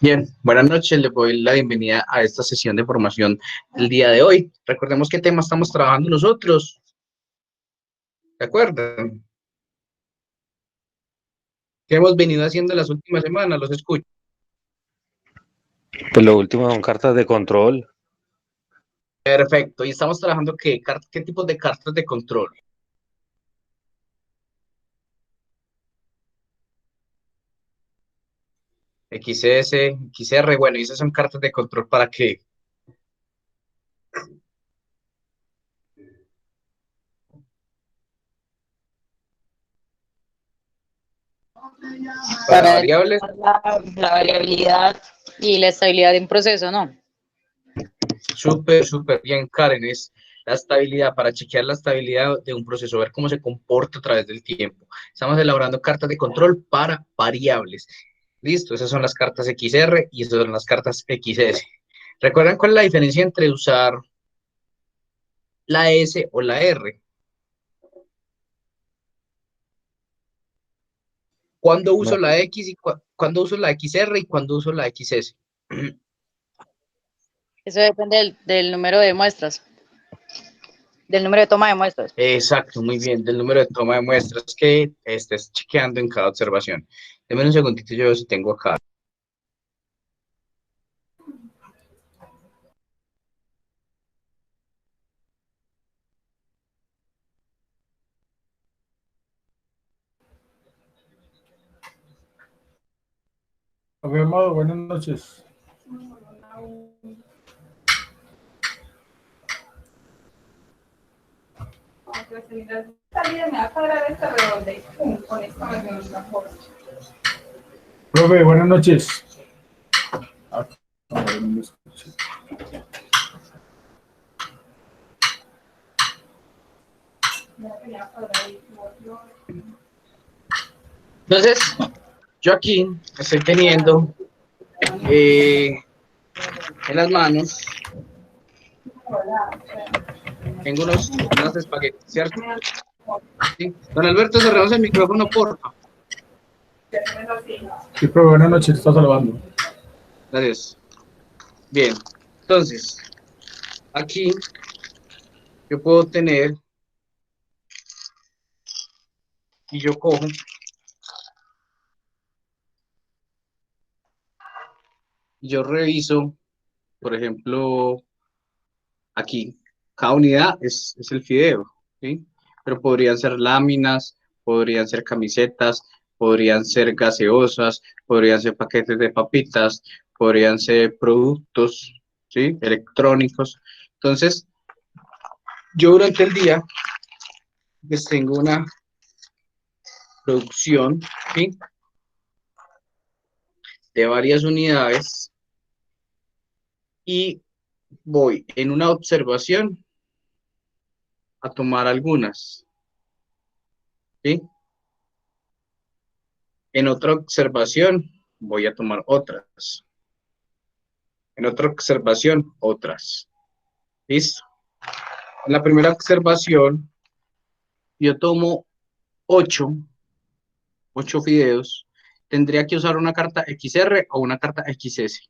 Bien, buenas noches, le doy la bienvenida a esta sesión de formación del día de hoy. Recordemos qué tema estamos trabajando nosotros, ¿de acuerdo? ¿Qué hemos venido haciendo las últimas semanas? Los escucho. Pues lo último son cartas de control. Perfecto, y estamos trabajando ¿qué tipos de cartas de control? XS, XR, bueno, y esas son cartas de control ¿para qué? Para Para variables. la variabilidad y la estabilidad de un proceso, ¿no? Súper bien, Karen, es la estabilidad, para chequear la estabilidad de un proceso, ver cómo se comporta a través del tiempo. Estamos elaborando cartas de control para variables. Listo, esas son las cartas XR y esas son las cartas XS. ¿Recuerdan cuál es la diferencia entre usar la S o la R? ¿Cuándo uso No, la X y cuándo uso la XR y cuándo uso la XS? Eso depende del número de muestras, del número de toma de muestras. Exacto, muy bien, del número de toma de muestras que estés chequeando en cada observación. Deme un segundito, yo si tengo acá. Amado, buenas noches. Profe, buenas noches. Entonces, yo aquí estoy teniendo en las manos, tengo unos espaguetis, ¿cierto? ¿Sí? Don Alberto, cerramos el micrófono, porfa. Sí, profe, buenas noches, está saludando. Gracias. Bien, entonces, aquí yo puedo tener, y yo cojo, y yo reviso, por ejemplo, aquí, cada unidad es el fideo, ¿sí? Pero podrían ser láminas, podrían ser camisetas, podrían ser gaseosas, podrían ser paquetes de papitas, podrían ser productos, ¿sí? Electrónicos. Entonces, yo durante el día, pues tengo una producción, ¿sí? De varias unidades y voy en una observación a tomar algunas, ¿sí? En otra observación voy a tomar otras. En otra observación, otras. ¿Listo? En la primera observación, yo tomo 8, 8 fideos. Tendría que usar una carta XR o una carta XS.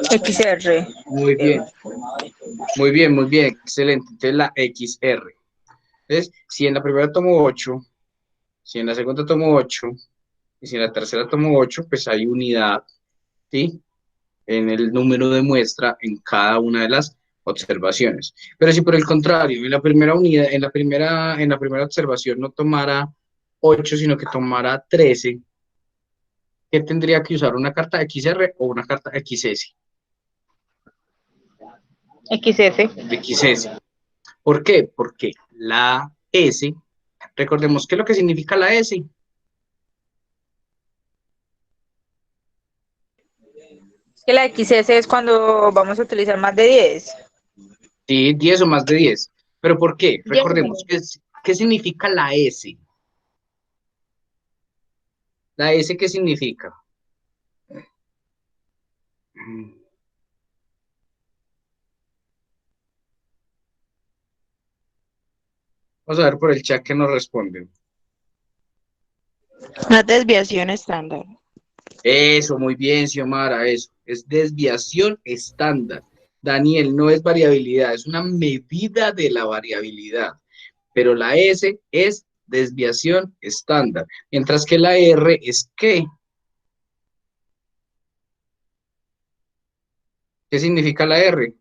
XR. Muy bien, muy bien, excelente. Entonces la XR. Entonces, si en la primera tomo 8, si en la segunda tomo 8, y si en la tercera tomo 8, pues hay unidad, ¿sí? En el número de muestra en cada una de las observaciones. Pero si por el contrario, en la primera unidad, en la primera observación no tomara 8, sino que tomara 13, ¿qué tendría que usar? ¿Una carta XR o una carta XS? XS. XS. ¿Por qué? Porque la S, recordemos qué es lo que significa la S. Que la XS es cuando vamos a utilizar más de 10. Sí, 10 o más de 10. ¿Pero por qué? 10 o más Recordemos, de ¿qué significa la S? ¿La S qué significa? Vamos a ver por el chat que nos responden. Una desviación estándar. Eso, muy bien, Xiomara, eso. Es desviación estándar. Daniel, no es variabilidad, es una medida de la variabilidad. Pero la S es desviación estándar. Mientras que la R es ¿qué? ¿Qué significa la R?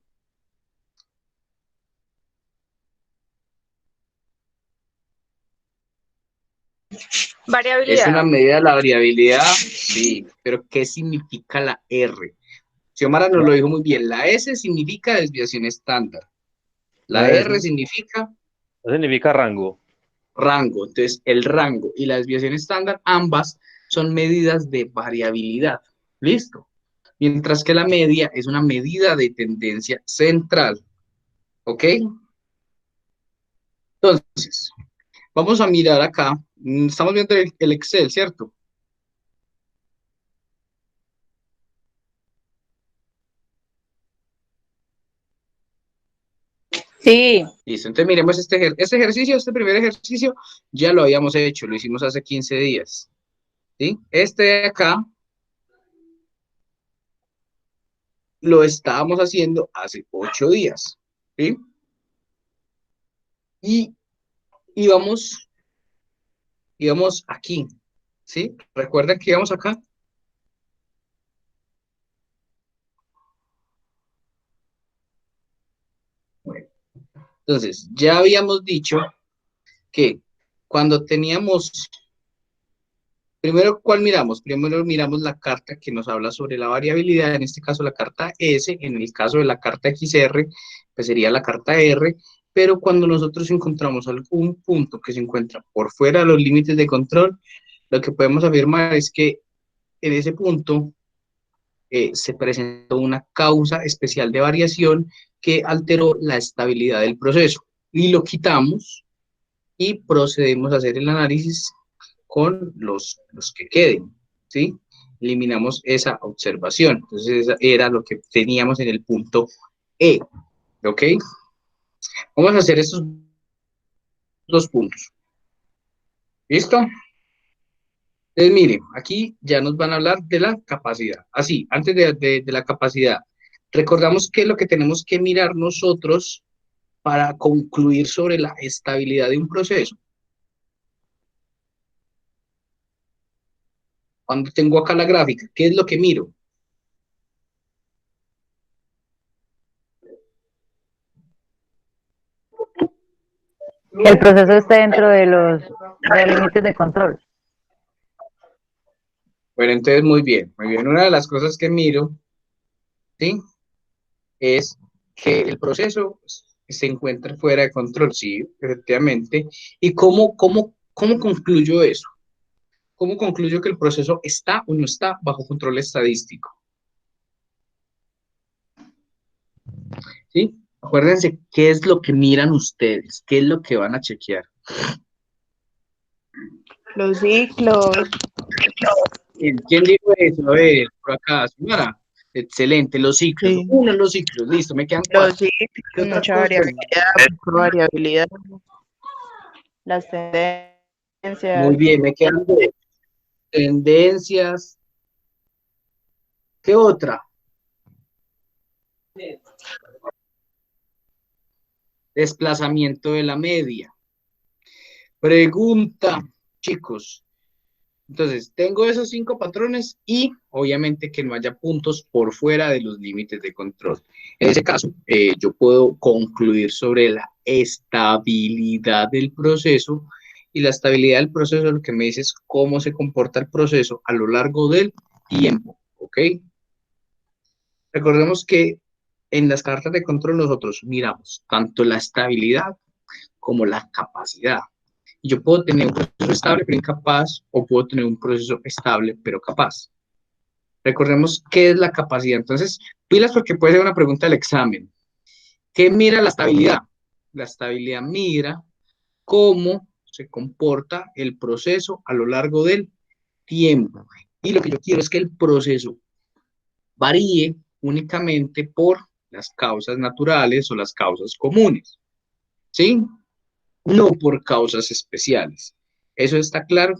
¿Es una Variabilidad. medida de la variabilidad? Sí, pero ¿qué significa la R? Xiomara nos lo dijo muy bien. La S significa desviación estándar. No La es, R no significa significa rango. rango. Entonces, el rango y la desviación estándar, ambas son medidas de variabilidad. ¿Listo? Mientras que la media es una medida de tendencia central. ¿Ok? Entonces, vamos a mirar acá. Estamos viendo el Excel, ¿cierto? Sí, Listo, entonces miremos este ejercicio, este primer ejercicio, ya lo habíamos hecho, lo hicimos hace 15 días. ¿Sí? Este de acá lo estábamos haciendo hace 8 días. ¿Sí? Y íbamos aquí. ¿Sí? ¿Recuerdan que íbamos acá? Bueno, entonces, ya habíamos dicho que cuando teníamos, primero, ¿cuál miramos? Primero miramos la carta que nos habla sobre la variabilidad, en este caso la carta S, en el caso de la carta XR, pues sería la carta R, pero cuando nosotros encontramos algún punto que se encuentra por fuera de los límites de control, lo que podemos afirmar es que en ese punto se presentó una causa especial de variación que alteró la estabilidad del proceso y lo quitamos y procedemos a hacer el análisis con los que queden, ¿sí? Eliminamos esa observación. Entonces, esa era lo que teníamos en el punto E, ¿ok? Vamos a hacer estos dos puntos. ¿Listo? Entonces, miren, aquí ya nos van a hablar de la capacidad. Así, antes de la capacidad, recordamos que lo que tenemos que mirar nosotros para concluir sobre la estabilidad de un proceso. Cuando tengo acá la gráfica, ¿qué es lo que miro? que el proceso esté dentro de los límites de control. Bueno, entonces muy bien, muy bien. Una de las cosas que miro, ¿sí? Es que el proceso se encuentra fuera de control, sí, efectivamente. ¿Y cómo concluyo eso? ¿Cómo concluyo que el proceso está o no está bajo control estadístico? ¿Sí? Acuérdense qué es lo que miran ustedes, qué es lo que van a chequear. Los ciclos. ¿Quién dijo eso? A ver, por acá, señora. Excelente, los ciclos. Sí. Uno, los ciclos, listo, me quedan Los 4. ¿Qué ciclos, otra mucha cosa? variabilidad. Las Muy tendencias, bien, me quedan 2. Tendencias. ¿Qué otra? Desplazamiento de la media. Pregunta, chicos. Entonces, tengo esos 5 patrones y obviamente que no haya puntos por fuera de los límites de control. En ese caso, yo puedo concluir sobre la estabilidad del proceso y la estabilidad del proceso lo que me dice es cómo se comporta el proceso a lo largo del tiempo, ¿ok? Recordemos que en las cartas de control nosotros miramos tanto la estabilidad como la capacidad. Y yo puedo tener un proceso estable pero incapaz o puedo tener un proceso estable pero capaz. Recordemos qué es la capacidad. Entonces, pilas porque puede ser una pregunta del examen. ¿Qué mira la estabilidad? La estabilidad mira cómo se comporta el proceso a lo largo del tiempo. Y lo que yo quiero es que el proceso varíe únicamente por las causas naturales o las causas comunes. ¿Sí? no por causas especiales. ¿Eso está claro?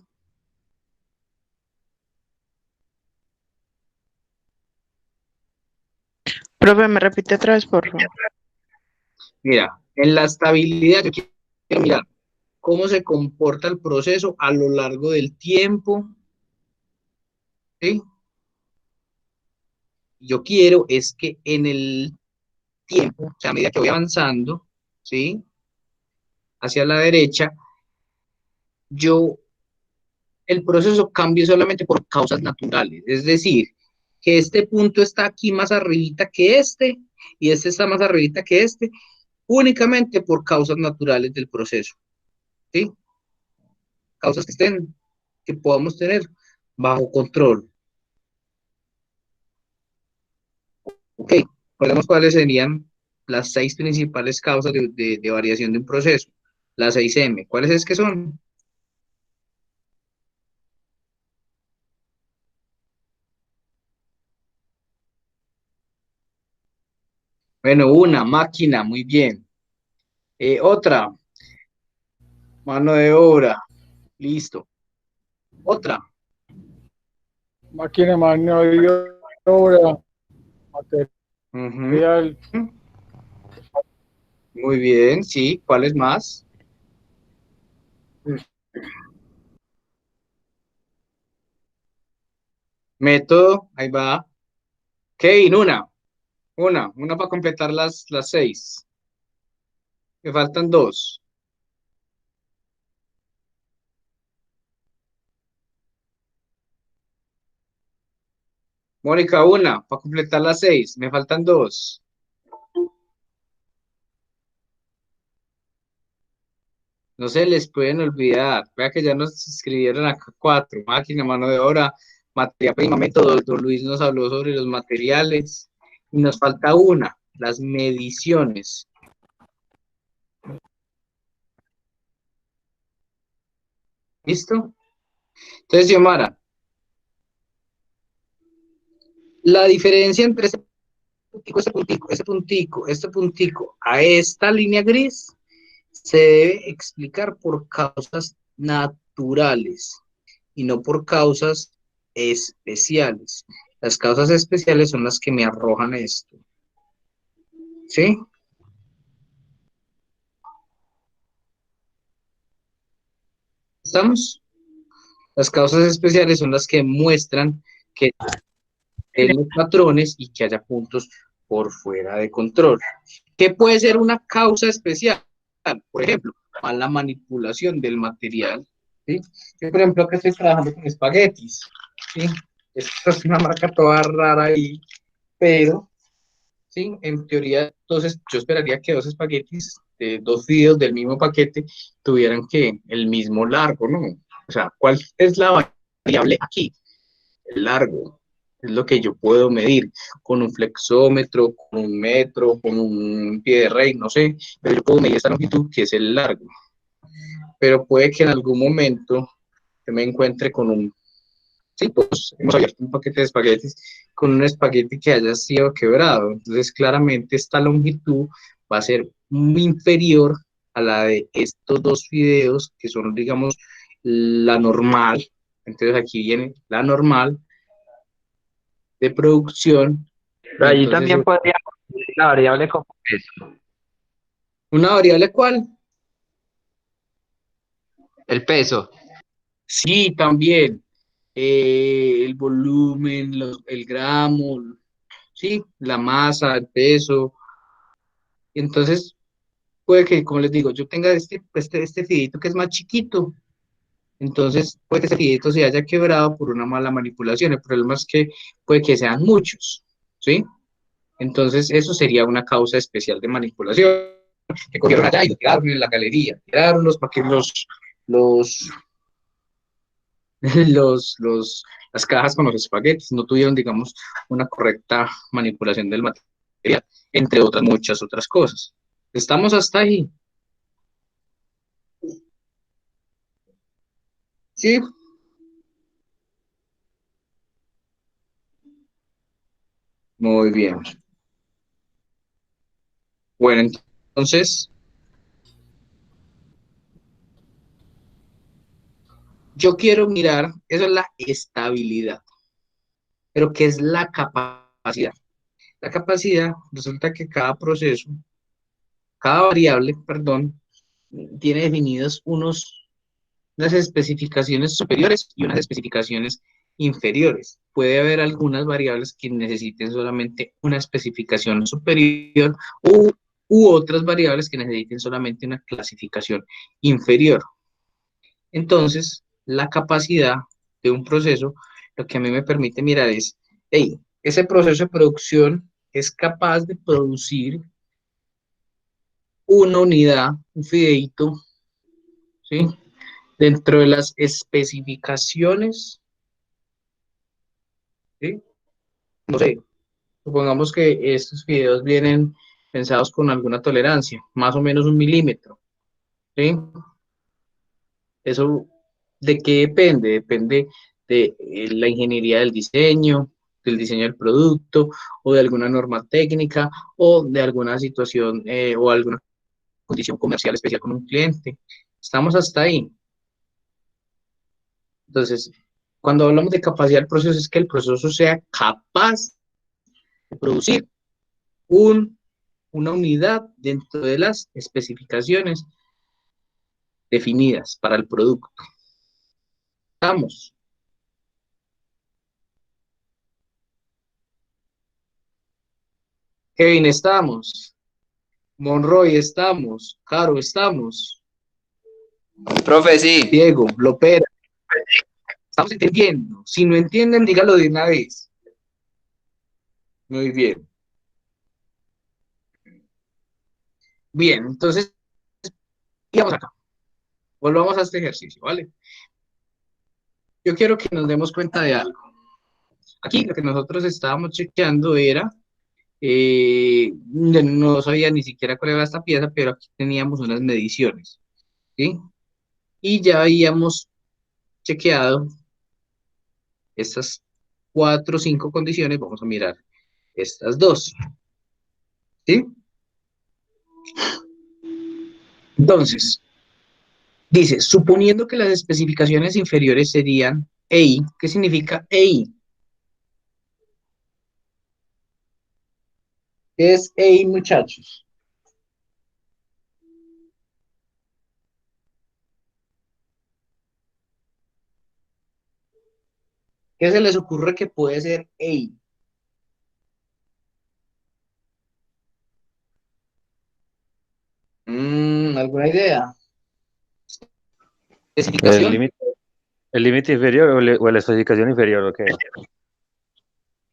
Profe, me repite otra vez, por favor. Mira, en la estabilidad, yo quiero mirar cómo se comporta el proceso a lo largo del tiempo, ¿sí? Yo quiero es que en el tiempo, o sea, a medida que voy avanzando, ¿sí? Hacia la derecha, yo, el proceso cambie solamente por causas naturales, es decir, que este punto está aquí más arribita que este, y este está más arribita que este, únicamente por causas naturales del proceso, ¿sí? Causas que podamos tener bajo control. Ok, recordemos cuáles serían las 6 principales causas de variación de un proceso. Las 6M. ¿Cuáles es que son? Bueno, una, máquina, muy bien. Otra, mano de obra, listo. Otra, Máquina, mano de obra, ujú, material, muy bien, sí. ¿Cuáles más? Método, ahí va. Kevin, una para completar las 6. Me faltan dos. Mónica, una para completar las 6. Me faltan dos. No se les pueden olvidar. Vea que ya nos escribieron acá 4. Máquina, mano de obra, materia prima, método. Don Luis nos habló sobre los materiales. Y nos falta una, las mediciones. ¿Listo? Entonces, Xiomara, la diferencia entre este puntico a esta línea gris se debe explicar por causas naturales y no por causas especiales. Las causas especiales son las que me arrojan esto. ¿Sí? ¿Estamos? Las causas especiales son las que muestran que hay los patrones y que haya puntos por fuera de control. ¿Qué puede ser una causa especial? Por ejemplo, mala manipulación del material. ¿Sí? Yo, por ejemplo, acá estoy trabajando con espaguetis. ¿Sí? Esta es una marca toda rara ahí, pero sí, en teoría, entonces yo esperaría que dos espaguetis, dos fideos del mismo paquete, tuvieran que el mismo largo, ¿no? O sea, ¿cuál es la variable aquí? El largo. Es lo que yo puedo medir con un flexómetro, con un metro, con un pie de rey, no sé, pero yo puedo medir esta longitud que es el largo. Pero puede que en algún momento yo me encuentre con un, sí, pues hemos abierto un paquete de espaguetis con un espagueti que haya sido quebrado. Entonces, claramente esta longitud va a ser muy inferior a la de estos dos fideos, que son, digamos, la normal. Entonces, aquí viene la normal de producción. Pero Y allí entonces, también podríamos medir la variable como peso. ¿una variable cuál? El peso. Sí, también. El volumen, el gramo, sí, la masa, el peso. Entonces, puede que, como les digo, yo tenga este fideito que es más chiquito. Entonces, puede que ese fideito se haya quebrado por una mala manipulación. El problema es que puede que sean muchos, ¿sí? Entonces, eso sería una causa especial de manipulación. Que cogieron allá y lo tiraron en la galería. Tiraron los paquetes, los, las cajas con los espaguetis. No tuvieron, digamos, una correcta manipulación del material, entre otras muchas otras cosas. ¿Estamos hasta ahí? Sí, muy bien. Bueno, entonces, Yo quiero mirar, eso es la estabilidad, pero ¿qué es la capacidad? La capacidad resulta que cada proceso, cada variable, perdón, tiene definidos unas especificaciones superiores y unas especificaciones inferiores. Puede haber algunas variables que necesiten solamente una especificación superior u otras variables que necesiten solamente una clasificación inferior. Entonces, la capacidad de un proceso, lo que a mí me permite mirar es, hey, ese proceso de producción es capaz de producir una unidad, un fideíto, ¿sí? Dentro de las especificaciones, ¿sí? No sé, supongamos que estos fideos vienen pensados con alguna tolerancia, más o menos 1 milímetro, ¿sí? Eso, ¿de qué depende? Depende de la ingeniería del diseño del producto, o de alguna norma técnica, o de alguna situación o alguna condición comercial especial con un cliente. Estamos hasta ahí. Entonces, cuando hablamos de capacidad del proceso, es que el proceso sea capaz de producir un, una unidad dentro de las especificaciones definidas para el producto. Estamos. Kevin, estamos. Monroy, estamos. Caro, estamos. Profe, sí. Diego, Lopera, estamos entendiendo. Si no entienden, dígalo de una vez. Muy bien. Bien, entonces, digamos acá. Volvamos a este ejercicio, ¿vale? Yo quiero que nos demos cuenta de algo. Aquí lo que nosotros estábamos chequeando era, no sabía ni siquiera cuál era esta pieza, pero aquí teníamos unas mediciones, ¿sí? Y ya habíamos chequeado estas 4 o 5 condiciones, vamos a mirar estas dos, ¿sí? Entonces, dice, suponiendo que las especificaciones inferiores serían EI, ¿qué significa EI? ¿Qué es EI, muchachos? ¿Qué se les ocurre que puede ser EI? ¿Alguna idea? ¿El Especificación. límite el límite inferior o la especificación inferior? Ok.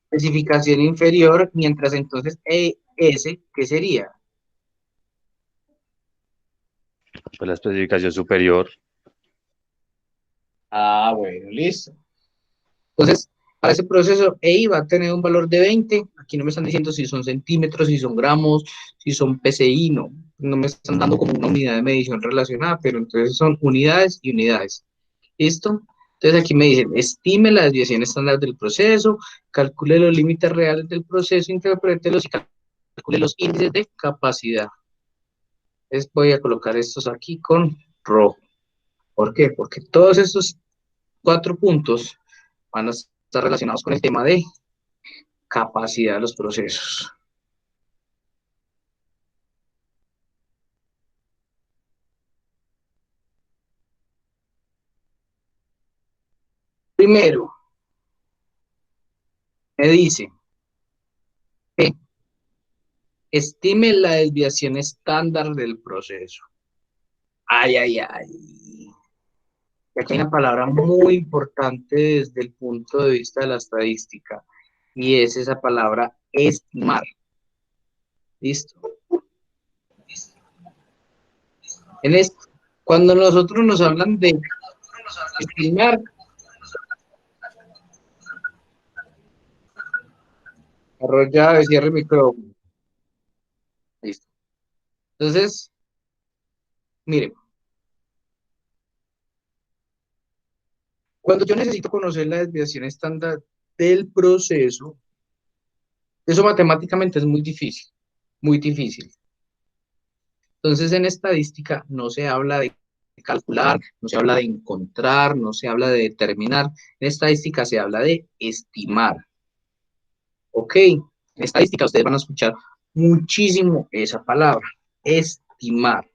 Especificación inferior, mientras entonces ES, ¿qué sería? Pues la especificación superior. Ah, bueno, listo. Entonces, para ese proceso, EI va a tener un valor de 20. Aquí no me están diciendo si son centímetros, si son gramos, si son PSI, no me están dando como una unidad de medición relacionada, pero entonces son unidades y unidades. ¿Listo? Entonces aquí me dicen, estime la desviación estándar del proceso, calcule los límites reales del proceso, interprételos y calcule los índices de capacidad. Entonces voy a colocar estos aquí con rojo. ¿Por qué? Porque todos estos 4 puntos van a estar relacionados con el tema de capacidad de los procesos. Primero, me dice, que estime la desviación estándar del proceso. Ay, ay, ay. Y aquí hay una palabra muy importante desde el punto de vista de la estadística, y es esa palabra estimar. ¿Listo? En esto, cuando nosotros nos hablan de estimar, arrolla, cierre el micrófono. Listo. Entonces, miren, cuando yo necesito conocer la desviación estándar del proceso, eso matemáticamente es muy difícil, muy difícil. Entonces, en estadística no se habla de calcular, no se habla de encontrar, no se habla de determinar. En estadística se habla de estimar. ¿Ok? En estadística ustedes van a escuchar muchísimo esa palabra, estimar.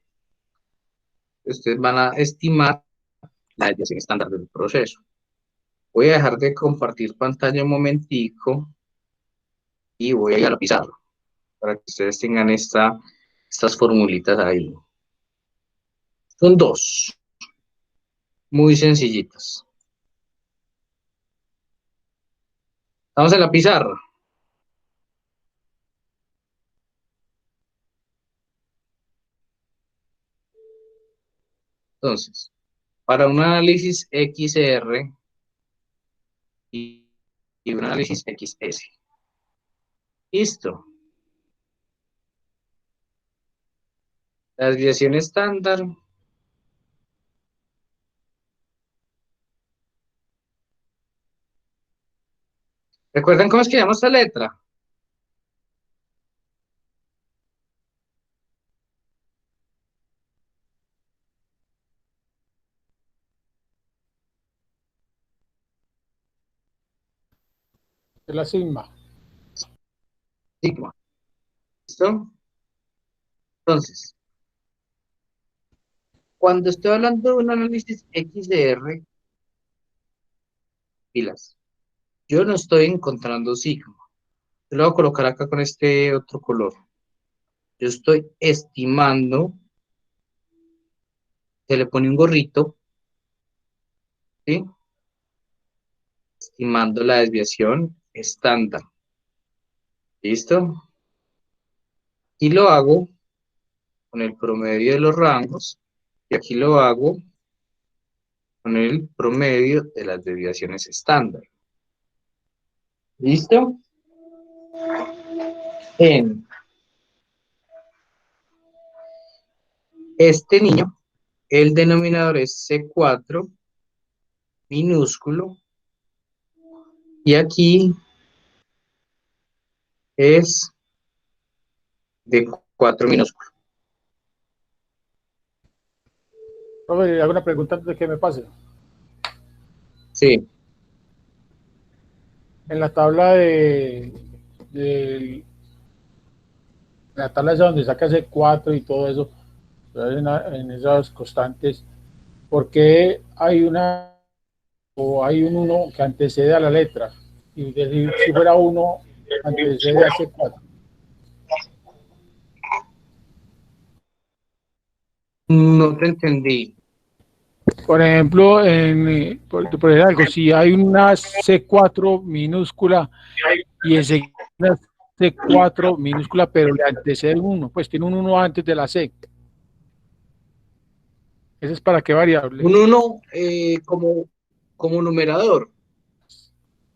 Ustedes van a estimar la desviación estándar del proceso. Voy a dejar de compartir pantalla un momentico y voy a ir a la pizarra para que ustedes tengan estas formulitas ahí. Son dos, muy sencillitas. Vamos en la pizarra. Entonces, para un análisis XR y un análisis XS. Listo. La desviación estándar ¿recuerdan cómo es que llama esta letra? Es la sigma. Sigma. ¿Listo? Entonces, cuando estoy hablando de un análisis XR, pilas, yo no estoy encontrando sigma. Yo lo voy a colocar acá con este otro color. Yo estoy estimando, se le pone un gorrito, ¿sí? Estimando la desviación estándar. ¿Listo? Y lo hago con el promedio de los rangos, y aquí lo hago con el promedio de las desviaciones estándar. ¿Listo? En este niño, el denominador es C4 minúsculo, y aquí es de 4 minúsculo. Profe, hago una pregunta antes de que me pase. Sí. En la tabla de la tabla esa donde saca ese 4 y todo eso, en esas constantes, ¿por qué hay una o hay un 1 que antecede a la letra? Y decir, si fuera 1, antecede a ese 4. No te entendí. Por ejemplo, por decir algo, si hay una C4 minúscula y enseguida una C4 minúscula, pero le antecede un 1, pues tiene un 1 antes de la C. ¿Ese es para qué variable? Un 1 como numerador.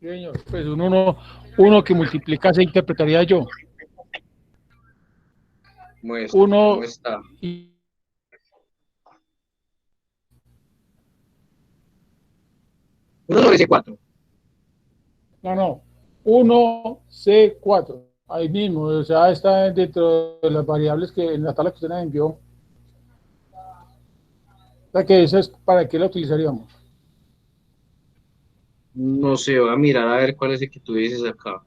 Sí, señor. Pues un 1 que multiplica se interpretaría yo. Muestra, ¿cómo 1 está? y 1 sobre C4. no, 1C4. Ahí mismo, o sea, está dentro de las variables que en la tabla que usted nos envió. O sea, que eso es para qué la utilizaríamos. No sé, voy a mirar a ver cuál es el que tú dices acá.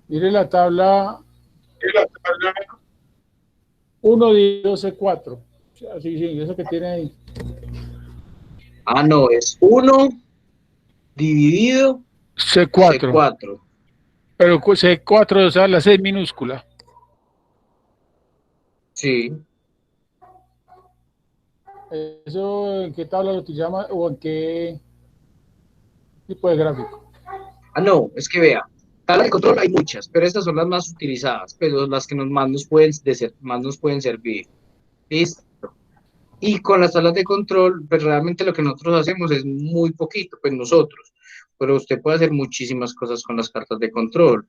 Mire la tabla 1 dividido C4. Sí, sí, eso que tiene ahí. Ah, no, es 1 dividido C4. C4. Pero C4, o sea, la C es minúscula. Sí. ¿Eso en qué tabla lo utilizamos o en qué tipo de gráfico? Ah, no, es que vea, tablas de control hay muchas, pero estas son las más utilizadas, pero las que más nos pueden servir. ¿Listo? Y con las tablas de control, pues realmente lo que nosotros hacemos es muy poquito, pues nosotros, pero usted puede hacer muchísimas cosas con las cartas de control,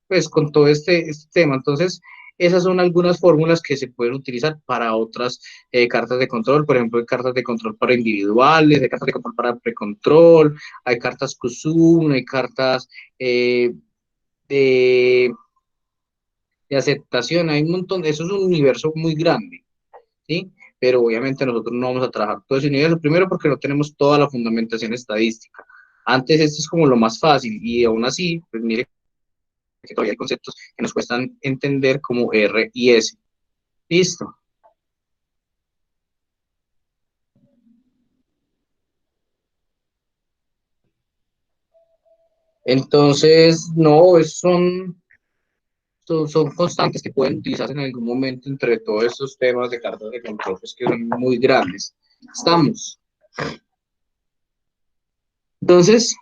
pues con todo este tema. Entonces, esas son algunas fórmulas que se pueden utilizar para otras cartas de control, por ejemplo, hay cartas de control para individuales, hay cartas de control para precontrol, hay cartas CUSUM, hay cartas de, de aceptación, hay un montón, eso es un universo muy grande, ¿sí? pero obviamente nosotros no vamos a trabajar todo ese universo, primero porque no tenemos toda la fundamentación estadística. Antes esto es como lo más fácil, y aún así, pues mire que todavía hay conceptos que nos cuestan entender como R y S. Listo. Entonces, no, son constantes que pueden utilizarse en algún momento entre todos estos temas de cartas de control, pues, que son muy grandes. Estamos. Entonces,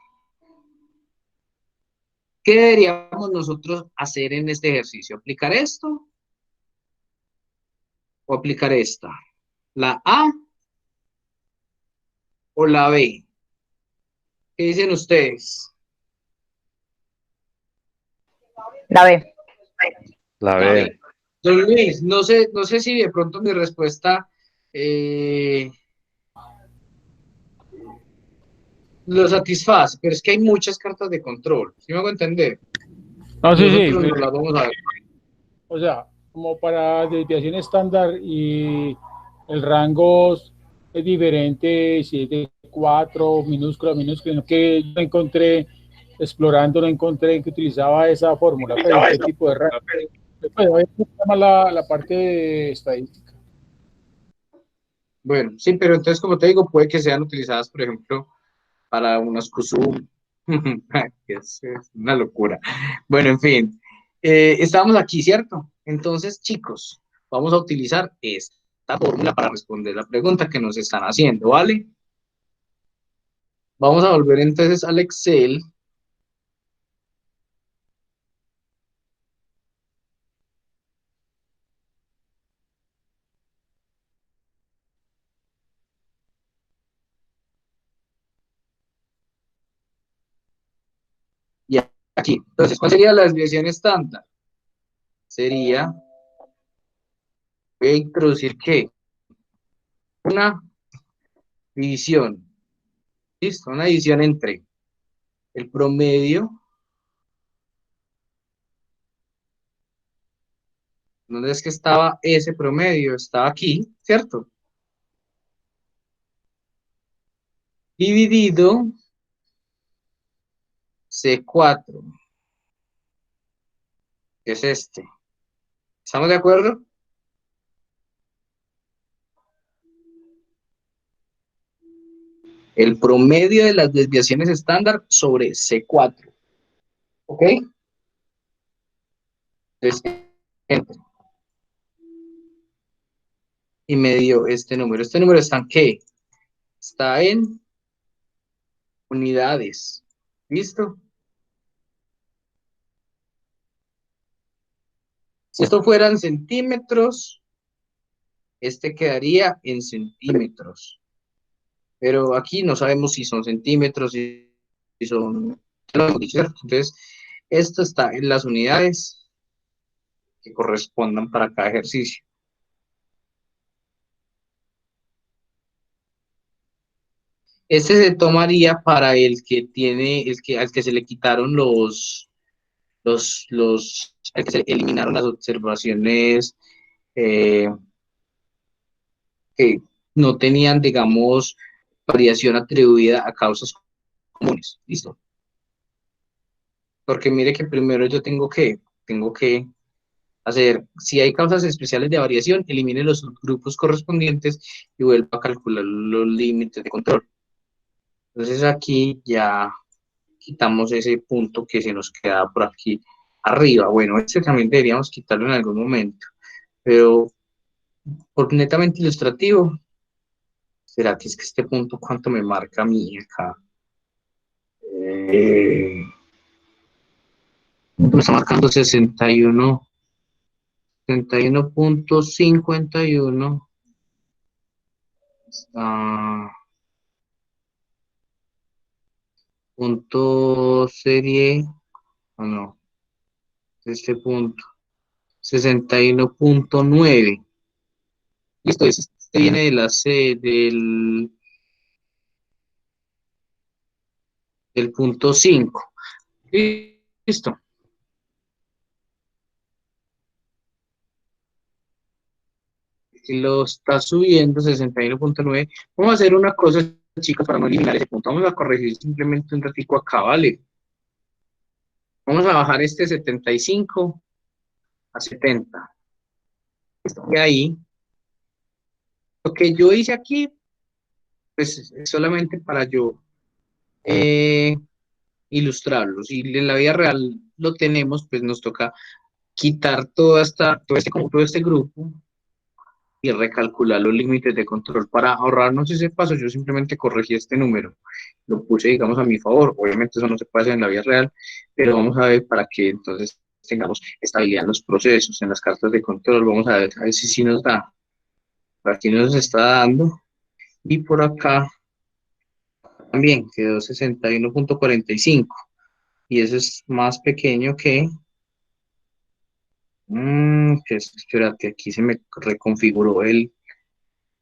¿qué deberíamos nosotros hacer en este ejercicio? ¿Aplicar esto o aplicar esta? ¿La A o la B? ¿Qué dicen ustedes? La B. La La B. B. Don Luis, no sé si de pronto mi respuesta lo satisface, pero es que hay muchas cartas de control, ¿sí me hago entender? No, sí, sí, Nosotros no las vamos a ver. o sea, como para desviación estándar y el rango es diferente, si es de 4, minúscula, minúscula, que yo encontré, explorando, no encontré que utilizaba esa fórmula, pero qué tipo de rango. Pues, a ver, la parte de estadística. Bueno, sí, pero entonces, como te digo, puede que sean utilizadas, por ejemplo, para unos Kusum. Es una locura. Bueno, en fin, estamos aquí, ¿cierto? Entonces, chicos, vamos a utilizar esta fórmula para responder la pregunta que nos están haciendo, ¿vale? Vamos a volver entonces al Excel. Y aquí, entonces, ¿cuál sería la desviación estándar? Sería, voy a introducir ¿qué? Una división, ¿listo? Una división entre el promedio, ¿dónde es que estaba ese promedio? Estaba aquí, ¿cierto? Dividido C4, que es este. ¿Estamos de acuerdo? El promedio de las desviaciones estándar sobre C4. ¿Ok? Entonces, enter. Y me dio este número. Este número está en ¿qué? Está en unidades. ¿Listo? Si esto fueran centímetros, este quedaría en centímetros. Pero aquí no sabemos si son centímetros, si son... ¿cierto? Entonces, esto está en las unidades que correspondan para cada ejercicio. Este se tomaría para el que tiene, al que se le quitaron al que se le eliminaron las observaciones eh, que no tenían, digamos, variación atribuida a causas comunes. ¿Listo? Porque mire que primero yo tengo que hacer, si hay causas especiales de variación, elimine los subgrupos correspondientes y vuelva a calcular los límites de control. Entonces aquí ya quitamos ese punto que se nos queda por aquí arriba. Bueno, este también deberíamos quitarlo en algún momento, pero por netamente ilustrativo, ¿será que es que este punto cuánto me marca a mí acá? Me está marcando 61.51. Punto serie, o no, este punto, 61.9. Listo, este viene de la C, del punto 5. Listo. que lo está subiendo 61.9. Vamos a hacer una cosa, chicos, para no eliminar ese punto. Vamos a corregir simplemente un ratico acá, ¿vale? Vamos a bajar este 75 a 70. Y ahí, lo que yo hice aquí, pues es solamente para yo ilustrarlos. Y en la vida real lo tenemos, pues nos toca quitar todo este grupo y recalcular los límites de control. Para ahorrarnos ese paso, yo simplemente corregí este número, lo puse, digamos, a mi favor. Obviamente eso no se puede hacer en la vida real, pero vamos a ver para que entonces tengamos estabilidad en los procesos, en las cartas de control. Vamos a ver si sí nos da. Por aquí nos está dando. Y por acá también quedó 61.45. Y eso es más pequeño que... espérate, aquí se me reconfiguró el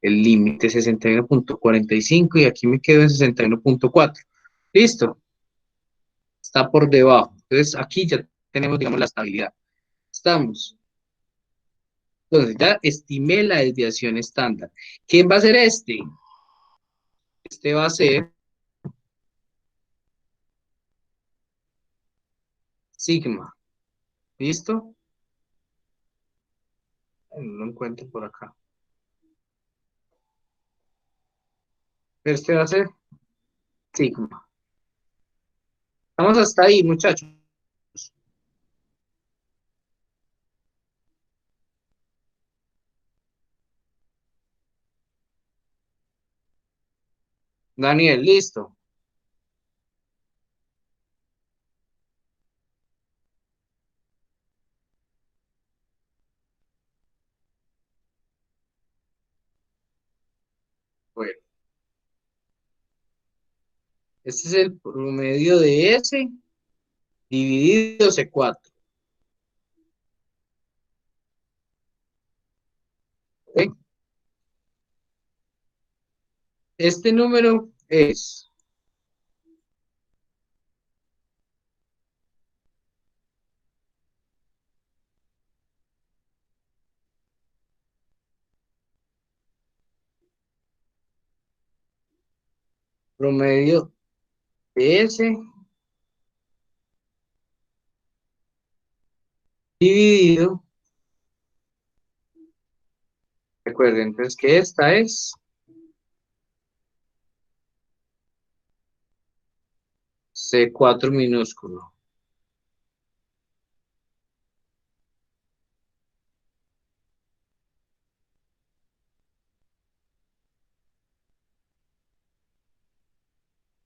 límite 61.45 y aquí me quedo en 61.4. Listo. Está por debajo. Entonces aquí ya tenemos, digamos, la estabilidad. Estamos. Entonces ya estimé la desviación estándar. ¿Quién va a ser este? Este va a ser sigma. ¿Listo? No lo encuentro por acá. Este va a ser sigma. Vamos hasta ahí, muchachos. Daniel, listo. Bueno, este es el promedio de S dividido C4. ¿Ok? Este número es promedio de S dividido. Recuerden, entonces, que esta es C4 minúsculo.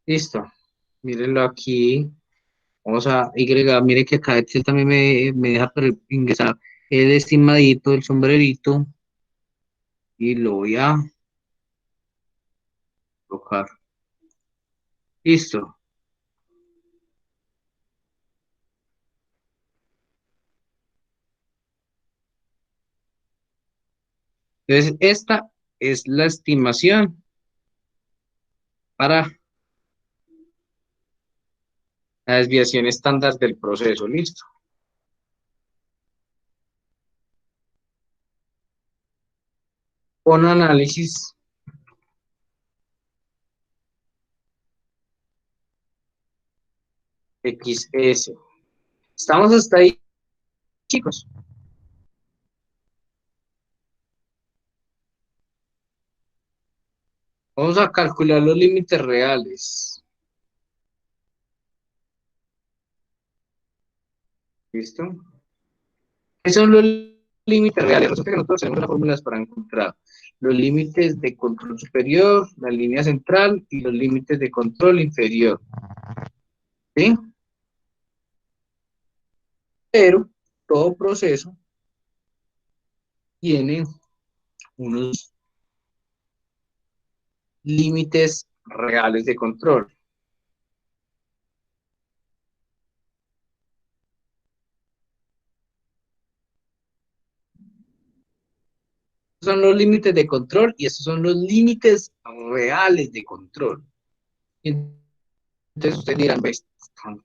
Listo. Mírenlo aquí. Vamos a Y. Mire que acá Excel también me deja ingresar el estimadito, el sombrerito. Y lo voy a colocar. Listo. Entonces, esta es la estimación para la desviación estándar del proceso. Listo. Con análisis XS. Estamos hasta ahí, chicos. Vamos a calcular los límites reales. ¿Listo? ¿Qué son los límites reales? Resulta que nosotros tenemos las fórmulas para encontrar los límites de control superior, la línea central y los límites de control inferior. ¿Sí? Pero todo proceso tiene unos límites reales de control. Estos son los límites de control y estos son los límites reales de control. Entonces ustedes dirán, ¿ves?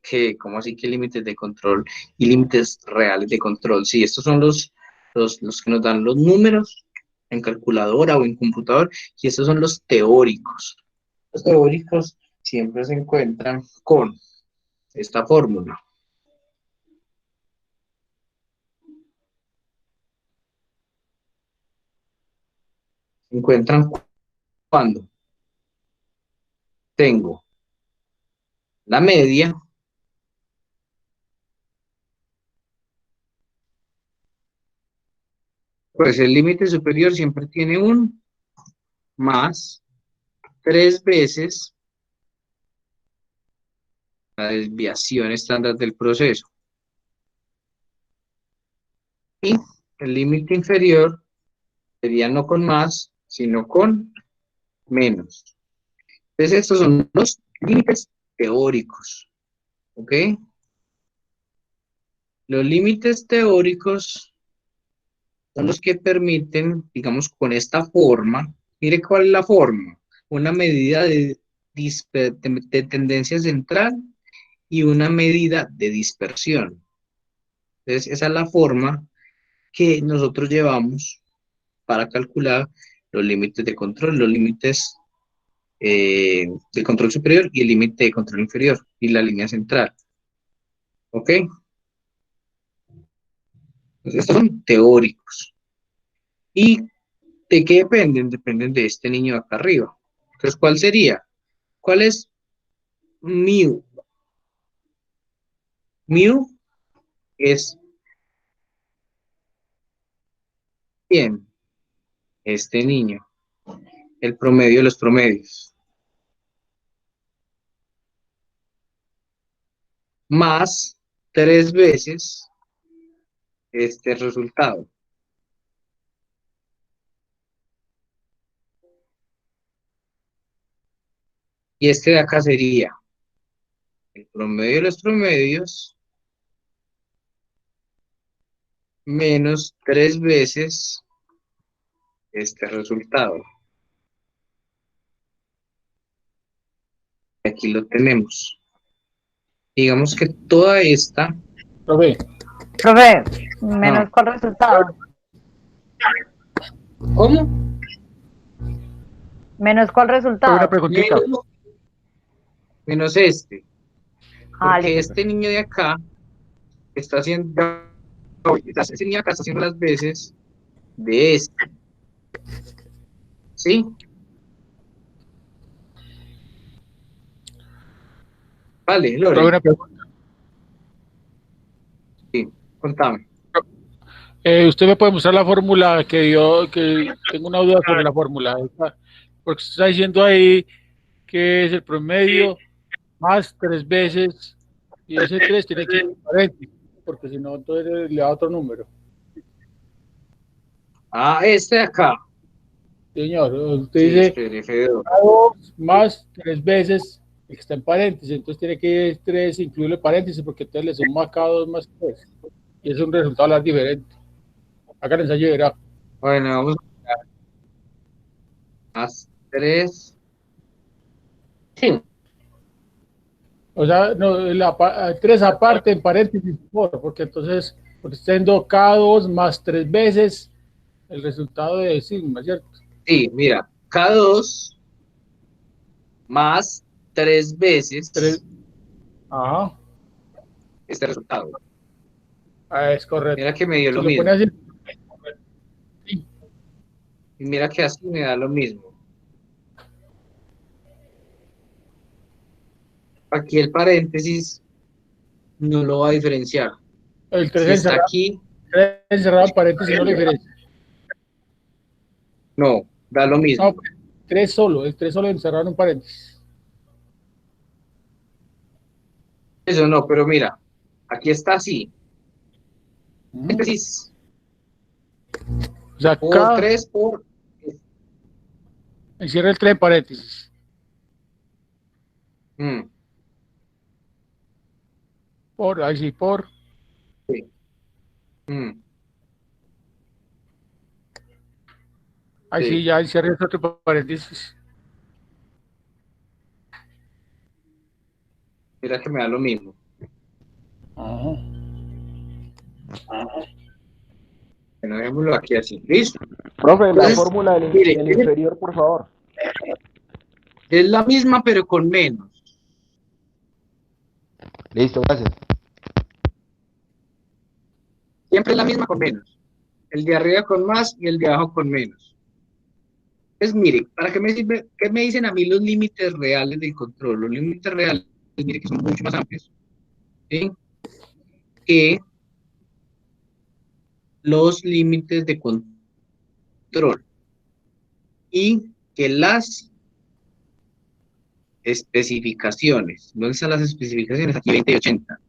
¿Qué? ¿Cómo así que límites de control y límites reales de control? Sí, estos son los que nos dan los números en calculadora o en computador, y estos son los teóricos. Los teóricos siempre se encuentran con esta fórmula. Se encuentran cuando tengo la media pues el límite superior siempre tiene un más 3 veces la desviación estándar del proceso. Y el límite inferior sería no con más, sino con menos. Entonces, estos son los límites teóricos. ¿Ok? Los límites teóricos son los que permiten, digamos, con esta forma, mire cuál es la forma, una medida de tendencia central y una medida de dispersión. Entonces, esa es la forma que nosotros llevamos para calcular los límites de control, los límites de control superior y el límite de control inferior y la línea central. ¿Ok? Entonces, estos son teóricos. ¿Y de qué dependen? Dependen de este niño de acá arriba. Entonces, ¿cuál sería? ¿Cuál es mu? Mu es, bien, este niño, el promedio de los promedios, más 3 veces este resultado. Y este de acá sería el promedio de los promedios menos 3 veces este resultado. Aquí lo tenemos. Digamos que toda esta... Profe, Profe, menos cuál resultado. ¿Cómo? Menos cuál una resultado. preguntita. Menos este. Ah, Porque listo. este niño de acá está haciendo... Ese niño de acá está haciendo las veces de este. ¿Sí? Vale, Profe, Lore. una pregunta. Sí, contame. Usted me puede mostrar la fórmula que dio, que tengo una duda sobre la fórmula. Porque está diciendo ahí que es el promedio más 3 veces, y ese 3 tiene que ir en paréntesis, porque si no, entonces le da otro número. Ah, este de acá. Señor, usted Sí, dice espere, Fedor. 2 más 3 veces, que está en paréntesis, entonces tiene que ir 3, incluirle paréntesis, porque entonces le suma K2 más 3. Y es un resultado diferente. Acá el ensayo verá. Bueno, vamos a más 3. Sí. O sea, no, 3 aparte en paréntesis, porque entonces, porque está siendo K2 más 3 veces el resultado de sigma, ¿cierto? Sí, mira, K2 más 3 3, veces ajá, este resultado. es correcto. Mira que me dio Si lo lo pone mismo. así, sí. Y mira que así me da lo mismo. Aquí el paréntesis no lo va a diferenciar. El Si 3 está encerrado, aquí, 3 encerrado en paréntesis no le diferencia. no, da lo No, mismo. 3 solo, el 3 solo encerrado en un paréntesis. Eso no, pero mira, aquí está así. Ujú. Paréntesis O sea, por K, 3 por... encierra el 3 en paréntesis. Mm, Por, ahí sí, por, sí. Mm, ahí sí, sí. ya encierra el otro paréntesis. Mira que me da lo mismo. Ajá. Bueno, dejémoslo aquí así, ¿listo? Profe, la Entonces, fórmula mire, del inferior, por favor. es la misma pero con menos. Listo, gracias. Siempre es la misma con menos. El de arriba con más y el de abajo con menos. Entonces, mire, ¿para qué me sirve? ¿Qué me dicen a mí los límites reales del control? Los límites reales, mire, que son mucho más amplios, ¿sí? Que los límites de control y que las especificaciones. ¿Dónde están las especificaciones? Aquí 20 y 80.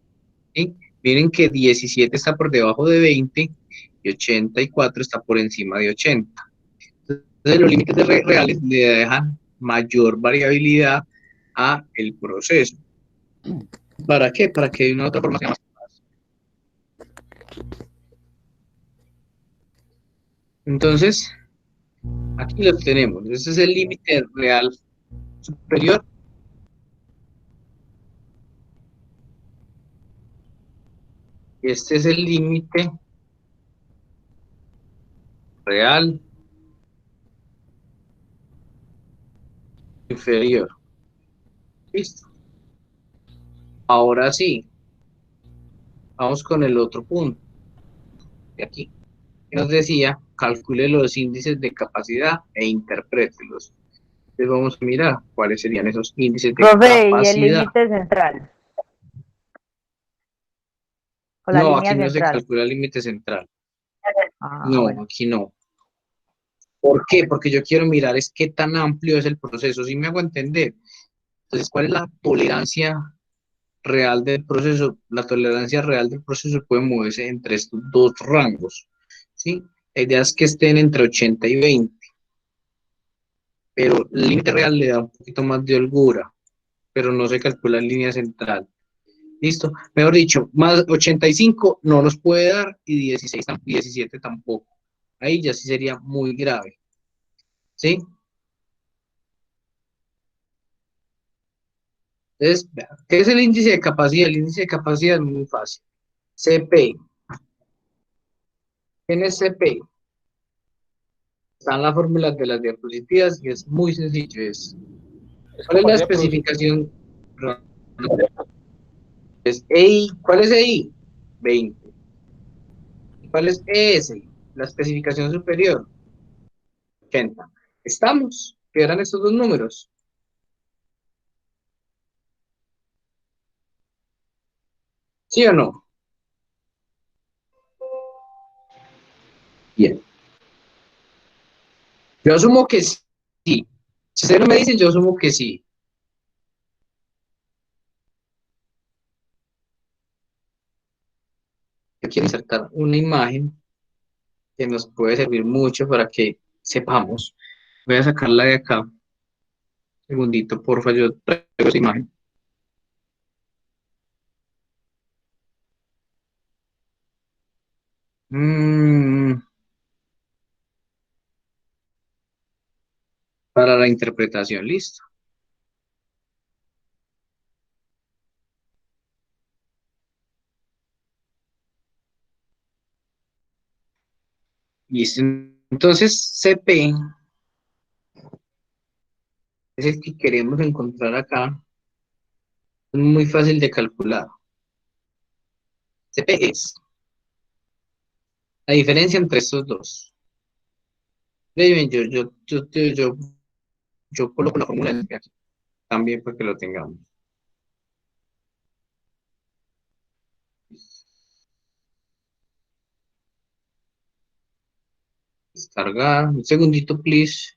¿Sí? Miren que 17 está por debajo de 20 y 84 está por encima de 80. Entonces, los límites reales le dejan mayor variabilidad a el proceso. ¿Para qué? Para que de una u otra forma sea más. Entonces, aquí los tenemos. Ese es el límite real superior. Y este es el límite real inferior. Listo. Ahora sí, vamos con el otro punto. De aquí. Nos decía, calcule los índices de capacidad e interprételos. Entonces vamos a mirar cuáles serían esos índices de Profe, ¿y el capacidad. límite central? ¿O la No, línea aquí no se central? calcula el límite central. Ah, No, bueno. aquí no. ¿Por qué? Porque yo quiero mirar es qué tan amplio es el proceso, ¿sí me hago entender? Entonces, ¿cuál es la tolerancia real del proceso? La tolerancia real del proceso puede moverse entre estos dos rangos, ¿sí? La idea es que estén entre 80 y 20, pero el límite real le da un poquito más de holgura, pero no se calcula en línea central. ¿Listo? Mejor dicho, más 85 no nos puede dar y 16, 17 tampoco. Ahí ya sí sería muy grave, ¿sí? Entonces, ¿qué es el índice de capacidad? El índice de capacidad es muy fácil. CP. ¿Quién es CP? Están las fórmulas de las diapositivas y es muy sencillo. Es ¿Cuál es la capacidad de producción. especificación? Es EI. ¿Cuál es EI? 20. ¿Cuál es ES? La especificación superior. 80. ¿Estamos? ¿Qué eran estos dos números? ¿Sí o no? Bien. Yo asumo que sí. Si ustedes no me dicen, yo asumo que sí. Yo quiero insertar una imagen que nos puede servir mucho para que sepamos. Voy a sacarla de acá. Un segundito, porfa, yo traigo esa imagen. Para la interpretación, listo. Listo. Entonces, CP es el que queremos encontrar acá. Es muy fácil de calcular. CP es la diferencia entre estos dos. Bien, yo coloco la fórmula aquí también para que lo tengamos. Descargar. Un segundito, please.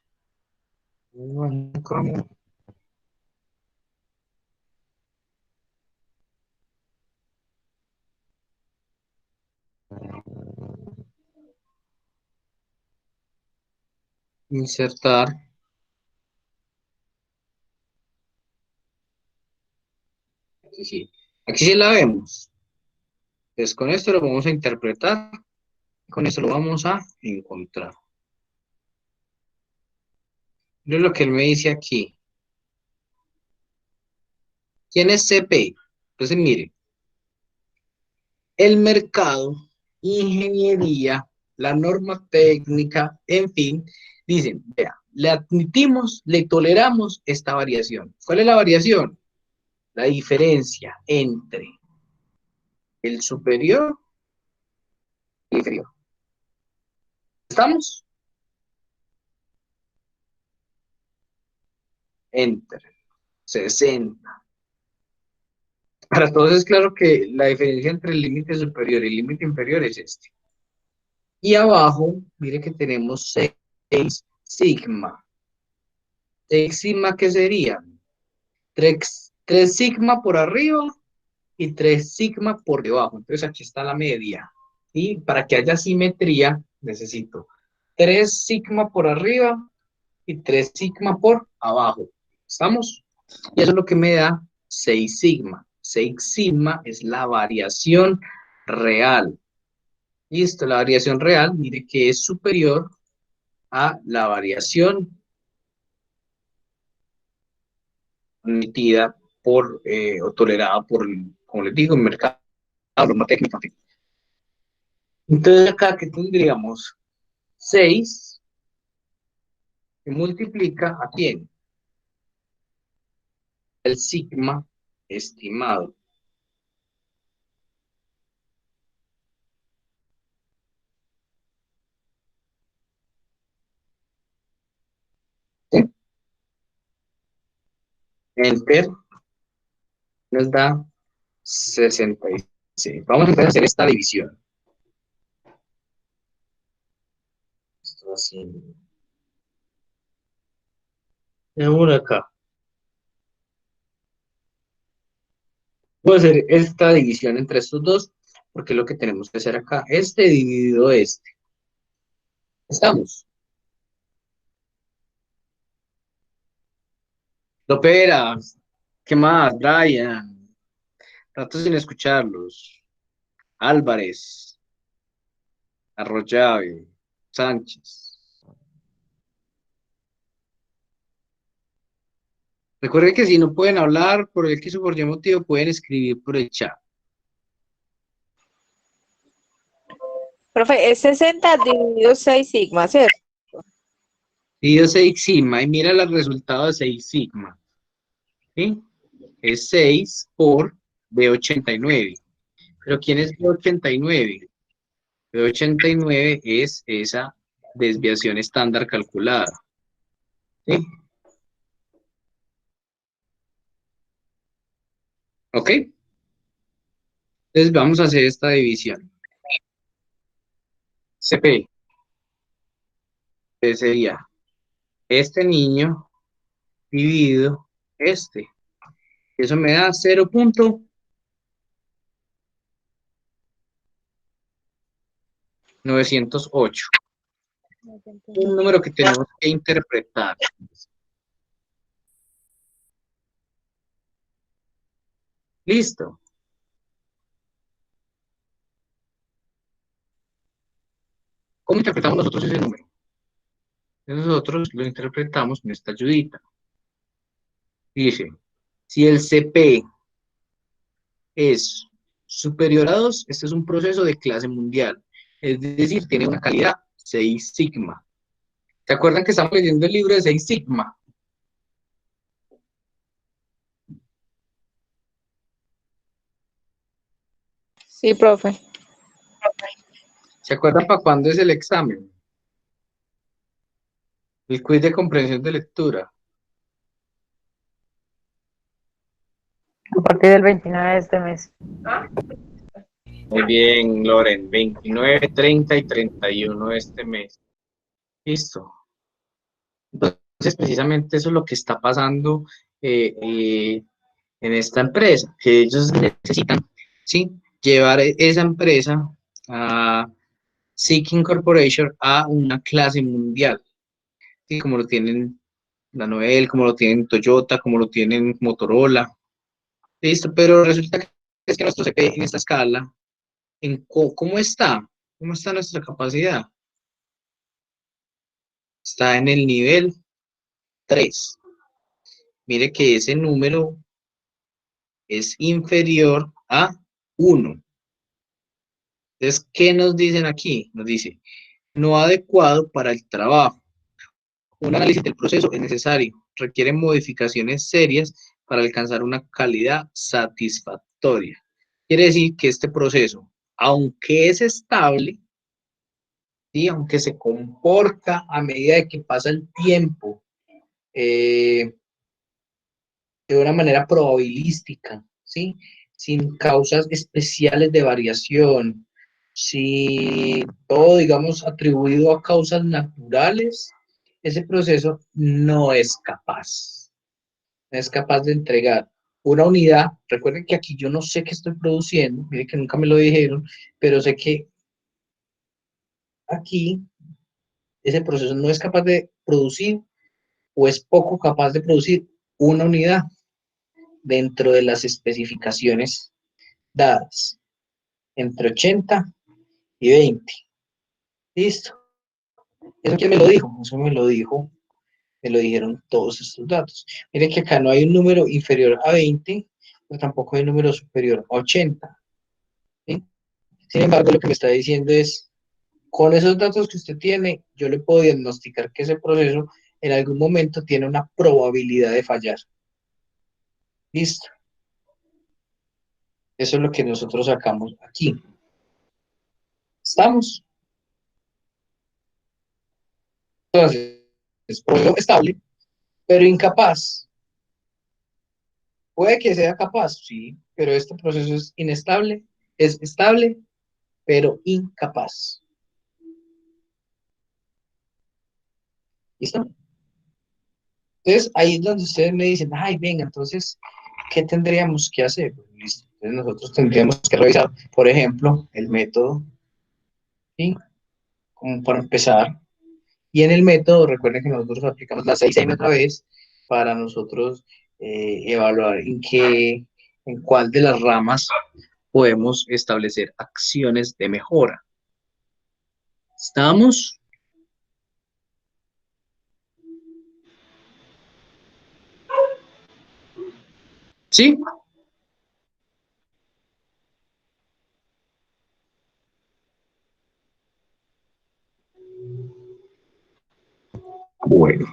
Insertar. Aquí sí la vemos. Entonces con esto lo vamos a interpretar. Con esto lo vamos a encontrar. Es lo que él me dice aquí. ¿Quién es CP? Entonces mire. El mercado, ingeniería la norma técnica, en fin, dicen, vea, le admitimos, le toleramos esta variación. ¿Cuál es la variación? La diferencia entre el superior y el inferior. ¿Estamos? Enter. 60. Para todos es claro que la diferencia entre el límite superior y el límite inferior es este. Y abajo, mire que tenemos 6 sigma. 6 sigma, ¿qué serían? 3 sigma por arriba y 3 sigma por debajo. Entonces aquí está la media. Y para que haya simetría, necesito 3 sigma por arriba y 3 sigma por abajo. ¿Estamos? Y eso es lo que me da 6 sigma. 6 sigma es la variación real. Listo, la variación real, mire que es superior a la variación admitida por, o tolerada por, como les digo, el mercado, norma técnica. Entonces acá que tendríamos 6 que multiplica a quién? El sigma estimado. ¿Sí? Enter nos da 66. Vamos a empezar a hacer esta división. Esto así. Ahora acá. Voy a hacer esta división entre estos dos, porque es lo que tenemos que hacer acá. Este dividido este. ¿Estamos? Loperas. ¿Qué más? Brian. Rato sin escucharlos. Álvarez. Arroyave. Sánchez. Recuerden que si no pueden hablar por el que o por qué motivo, pueden escribir por el chat. Profe, es 60 dividido 6 sigma, ¿cierto? Dividido 6 sigma y mira el resultado de 6 sigma. ¿Sí? Es 6 por B89. ¿Pero quién es B89? B89 es esa desviación estándar calculada. ¿Sí? ¿Ok? Entonces vamos a hacer esta división. CP. Que sería este niño dividido este. Eso me da 0.908. Un número que tenemos que interpretar. Listo. ¿Cómo interpretamos nosotros ese número? Nosotros lo interpretamos con esta ayudita. Dice, si el CP es superior a 2, este es un proceso de clase mundial. Es decir, tiene una calidad 6 sigma. ¿Se acuerdan que estamos leyendo el libro de 6 sigma? Sí, profe. ¿Se acuerdan para cuándo es el examen? El quiz de comprensión de lectura. A partir del 29 de este mes. Muy bien, Loren. 29, 30 y 31 de este mes. Listo. Entonces, precisamente eso es lo que está pasando en esta empresa, que ellos necesitan, ¿sí?, llevar esa empresa a Seeking Corporation a una clase mundial, ¿sí?, como lo tienen la Noel, como lo tienen Toyota, como lo tienen Motorola. Listo, pero resulta que es que nuestro CP en esta escala, ¿cómo está? ¿Cómo está nuestra capacidad? Está en el nivel 3. Mire que ese número es inferior a 1. Entonces, ¿qué nos dicen aquí? Nos dice, no adecuado para el trabajo. Un análisis del proceso es necesario, requiere modificaciones serias para alcanzar una calidad satisfactoria. Quiere decir que este proceso, aunque es estable, ¿sí? Aunque se comporta a medida de que pasa el tiempo, de una manera probabilística, ¿sí? Sin causas especiales de variación, si todo, digamos, atribuido a causas naturales, ese proceso no es capaz. No es capaz de entregar una unidad. Recuerden que aquí yo no sé qué estoy produciendo, miren que nunca me lo dijeron, pero sé que aquí ese proceso no es capaz de producir o es poco capaz de producir una unidad dentro de las especificaciones dadas, entre 80 y 20. ¿Listo? ¿Eso quién me lo dijo? Eso me lo dijeron todos estos datos. Miren que acá no hay un número inferior a 20, pero tampoco hay un número superior a 80. ¿Sí? Sin embargo, lo que me está diciendo es, con esos datos que usted tiene, yo le puedo diagnosticar que ese proceso en algún momento tiene una probabilidad de fallar. ¿Listo? Eso es lo que nosotros sacamos aquí. ¿Estamos? Entonces, es proceso estable, pero incapaz. Puede que sea capaz, sí, pero este proceso es inestable, es estable, pero incapaz. ¿Listo? Entonces, ahí es donde ustedes me dicen, ay, venga, entonces, ¿qué tendríamos que hacer? Listo. Entonces, nosotros tendríamos que revisar, por ejemplo, el método, ¿sí? Como para empezar. Y en el método, recuerden que nosotros aplicamos la 6M otra vez para nosotros evaluar en cuál de las ramas podemos establecer acciones de mejora. ¿Estamos? ¿Sí? Bueno.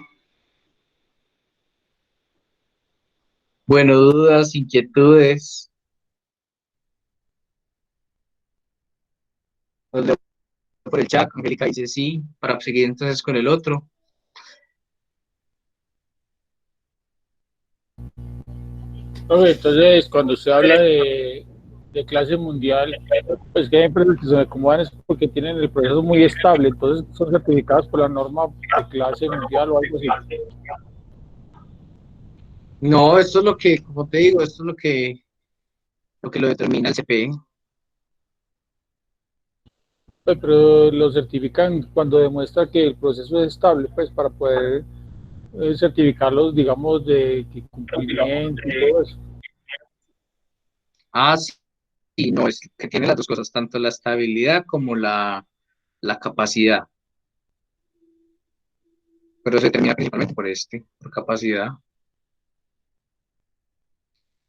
Bueno, dudas, inquietudes. Nos leo por el chat, Angélica dice sí, para seguir entonces con el otro. Profe, entonces, cuando usted habla de clase mundial, pues que hay empresas que se acomodan es porque tienen el proceso muy estable, entonces son certificadas por la norma de clase mundial o algo así. No, esto es lo que, como te digo, esto es lo que lo determina el CPE. Pues, pero lo certifican cuando demuestra que el proceso es estable, pues para poder certificarlos, digamos, de que cumplimiento y todo eso. Ah, sí, sí, no, es que tiene las dos cosas, tanto la estabilidad como la capacidad. Pero se determina principalmente por capacidad.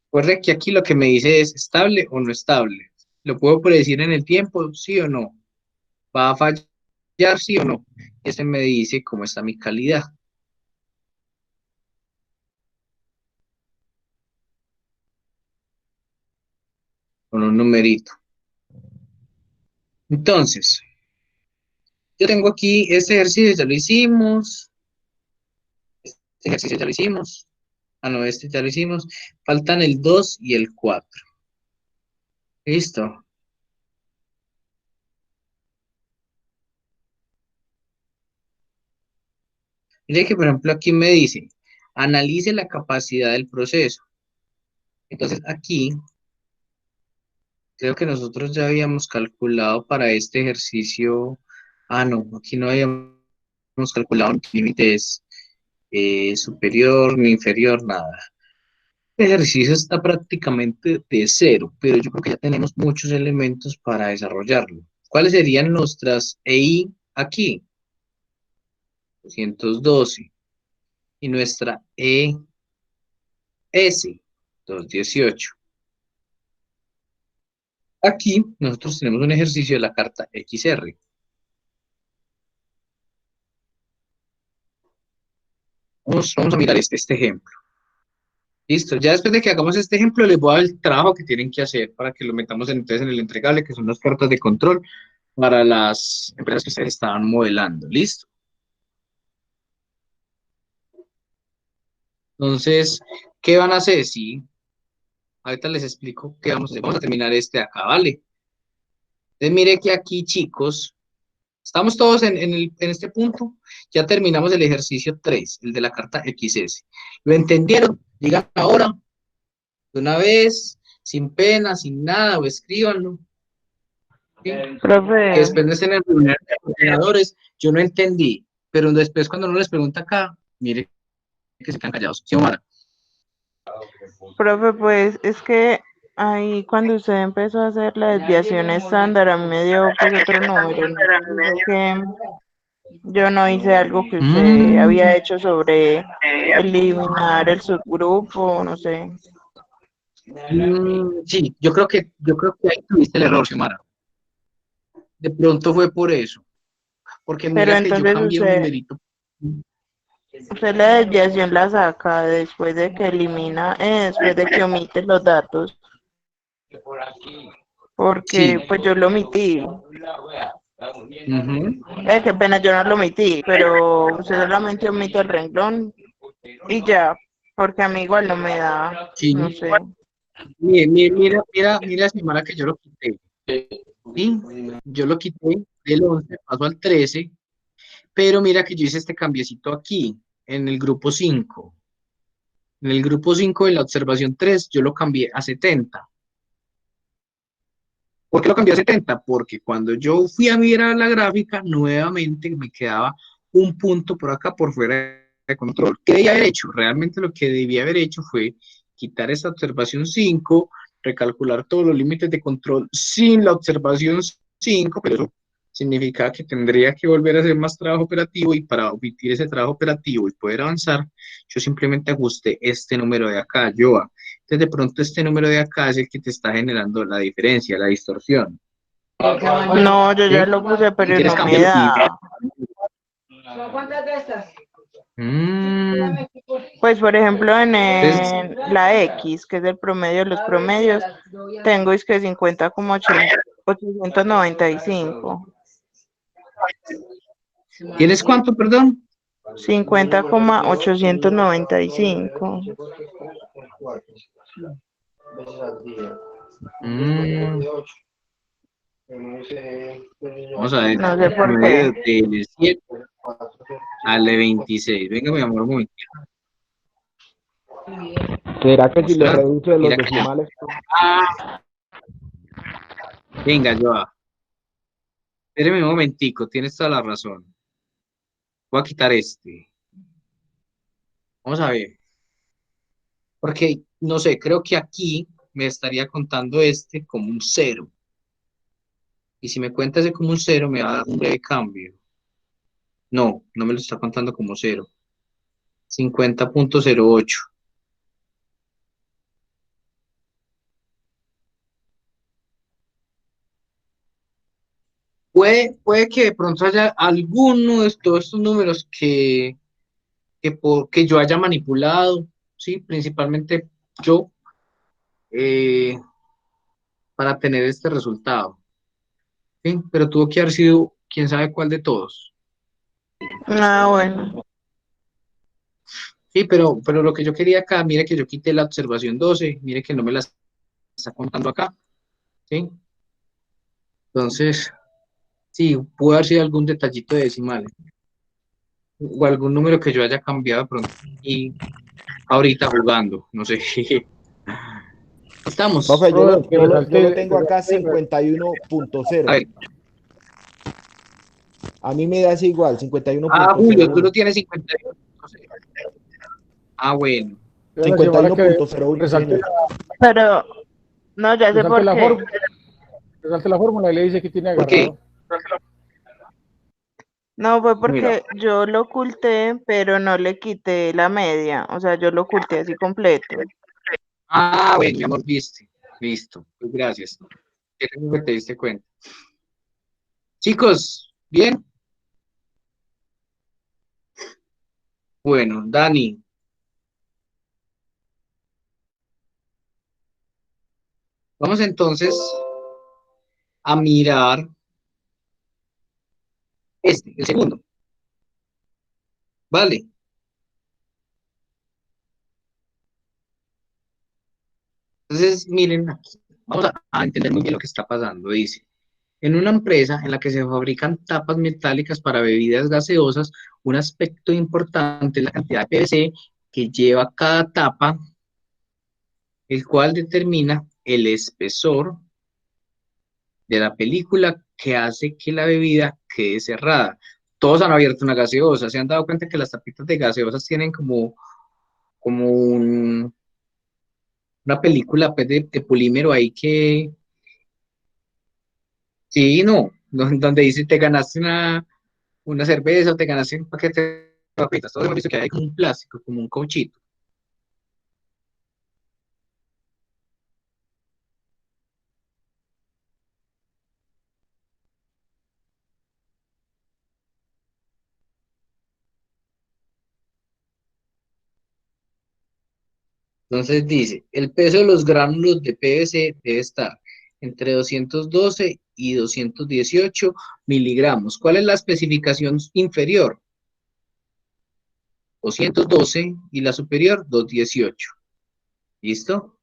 Recuerde que aquí lo que me dice es estable o no estable. ¿Lo puedo predecir en el tiempo? ¿Sí o no? ¿Va a fallar? ¿Sí o no? Este me dice cómo está mi calidad. Con un numerito. Entonces, yo tengo aquí este ejercicio, ya lo hicimos. Este ejercicio ya lo hicimos. Ah, no, este ya lo hicimos. Faltan el 2 y el 4. Listo. Mire que, por ejemplo, aquí me dice, analice la capacidad del proceso. Entonces, aquí, creo que nosotros ya habíamos calculado para este ejercicio. Ah, no, aquí no habíamos calculado límites superior ni inferior, nada. El ejercicio está prácticamente de cero, pero yo creo que ya tenemos muchos elementos para desarrollarlo. ¿Cuáles serían nuestras EI aquí? 212. Y nuestra ES, 218. Aquí nosotros tenemos un ejercicio de la carta XR. Vamos a mirar este ejemplo. Listo, ya después de que hagamos este ejemplo, les voy a dar el trabajo que tienen que hacer para que lo metamos entonces en el entregable, que son las cartas de control para las empresas que ustedes estaban modelando. ¿Listo? Entonces, ¿qué van a hacer? Sí, ahorita les explico qué vamos a hacer. Vamos a terminar este de acá, ¿vale? Entonces, mire que aquí, chicos, estamos todos en este punto. Ya terminamos el ejercicio 3, el de la carta XS. ¿Lo entendieron? Digan ahora, de una vez, sin pena, sin nada, o escríbanlo. ¿Sí? Que Profe, después no estén en reuniones de coordinadores. Yo no entendí, pero después cuando uno les pregunta acá, mire que se quedan callados. ¿Sí, Omar? profe, pues es que ahí cuando usted empezó a hacer la desviación estándar, a mí me dio pues otro número, ¿no? Dijo que yo no hice algo que usted había hecho sobre eliminar el subgrupo, no sé. Sí, yo creo que ahí tuviste el error, Xiomara. De pronto fue por eso, porque Pero mira que yo entonces cambié un numerito. usted la desviación la saca después de que elimina, después de que omite los datos, porque Sí. pues yo lo omití. Ujú. Qué pena, yo no lo omití, pero usted solamente omite el renglón y ya, porque a mí igual no me da, Sí. no sé. Mira, Xiomara, que yo lo quité. Sí, yo lo quité del 11, paso al 13, pero mira que yo hice este cambiecito aquí, en el grupo 5. En el grupo 5 de la observación 3, yo lo cambié a 70. ¿Por qué lo cambié a 70? Porque cuando yo fui a mirar la gráfica, nuevamente me quedaba un punto por acá por fuera de control. ¿Qué debía haber hecho? Realmente lo que debía haber hecho fue quitar esta observación 5, recalcular todos los límites de control sin la observación 5, pero eso significa que tendría que volver a hacer más trabajo operativo, y para omitir ese trabajo operativo y poder avanzar, yo simplemente ajusté este número de acá, Joa. Entonces, de pronto este número de acá es el que te está generando la diferencia, la distorsión. No, yo ya ¿Sí? lo puse, Si pero quieres no me cambiarlo. da. Mm, Pues por ejemplo entonces, la X, que es el promedio de los promedios, tengo es que 50,895. ¿tienes cuánto, perdón? 50,895. Mm, vamos a ver, No sé por promedio qué. de 7 al de 26. Venga, mi amor, un momento. ¿Será que si le Mostrar. reduce los Mira que decimales? venga, Joa. Espéreme un momentico, tienes toda la razón. Voy a quitar este. Vamos a ver. Porque, no sé, creo que aquí me estaría contando este como un 0. Y si me cuenta ese como un 0, me va a dar un breve cambio. No, no me lo está contando como 0. 50,08. Puede que de pronto haya alguno de todos estos números que yo haya manipulado, ¿sí? Principalmente yo, eh, para tener este resultado, ¿sí? Pero tuvo que haber sido quién sabe cuál de todos. Ah, bueno. Sí, pero lo que yo quería acá, mire que yo quité la observación 12, mire que no me la está contando acá, ¿sí? Entonces, sí, pudo haber sido algún detallito de decimales o algún número que yo haya cambiado de pronto y ahorita jugando, no sé. Estamos. Profe, Profe, que yo lo resalte, tengo acá 51.0. A ver. A mí me da ese igual, Julio, tú lo 51.01. tienes 51. Bueno. la Xiomara que 51.01 resalte, señor. Pero, no, ya sé por qué. resalte la fórmula y le dice que tiene ¿Por qué? agarrado. No, fue Mira. porque yo lo oculté, pero no le quité la media. O sea, yo lo oculté así completo. Bueno, mi amor, viste. Listo. Pues gracias. Qué bueno que te diste cuenta. Chicos, ¿bien? Bueno, Dani, vamos entonces a mirar el segundo, ¿vale? Entonces, miren aquí, vamos a entender muy bien lo que está pasando. Dice, en una empresa en la que se fabrican tapas metálicas para bebidas gaseosas, un aspecto importante es la cantidad de PVC que lleva cada tapa, el cual determina el espesor de la película que hace que la bebida quede cerrada. Todos han abierto una gaseosa, se han dado cuenta que las tapitas de gaseosas tienen como una película pues, de polímero ahí que, sí, no, donde dice te ganaste una cerveza o te ganaste un paquete de papitas, todo eso que hay como un plástico, como un cauchito. Entonces dice, el peso de los gránulos de PVC debe estar entre 212 y 218 miligramos. ¿Cuál es la especificación inferior? 212 y la superior 218. ¿Listo?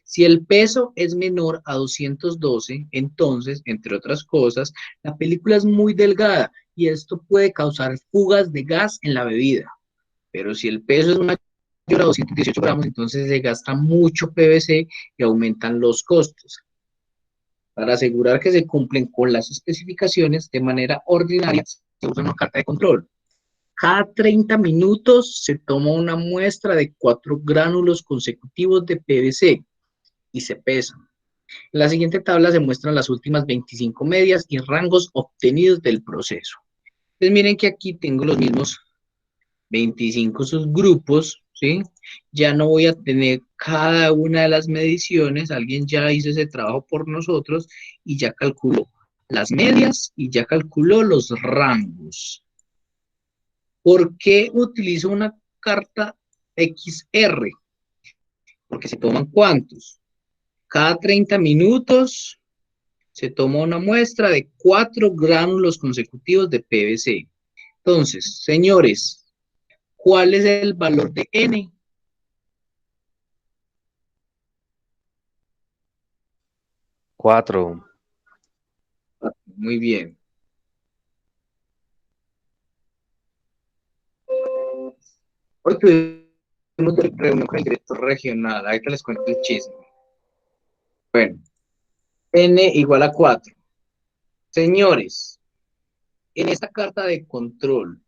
Si el peso es menor a 212, entonces, entre otras cosas, la película es muy delgada y esto puede causar fugas de gas en la bebida. Pero si el peso es mayor a 218 gramos, entonces se gasta mucho PVC y aumentan los costos. Para asegurar que se cumplen con las especificaciones de manera ordinaria, se usa una carta de control. Cada 30 minutos se toma una muestra de 4 gránulos consecutivos de PVC y se pesan. En la siguiente tabla se muestran las últimas 25 medias y rangos obtenidos del proceso. Entonces miren que aquí tengo los mismos 25 subgrupos, ¿sí? Ya no voy a tener cada una de las mediciones, alguien ya hizo ese trabajo por nosotros y ya calculó las medias y ya calculó los rangos. ¿Por qué utilizo una carta XR? Porque se toman ¿cuántos? Cada 30 minutos se toma una muestra de 4 gránulos consecutivos de PVC. Entonces, señores, ¿cuál es el valor de N? 4. Muy bien. Hoy tuvimos reunión con el director regional. Ahorita les cuento el chisme. Bueno, N igual a 4. Señores, en esta carta de control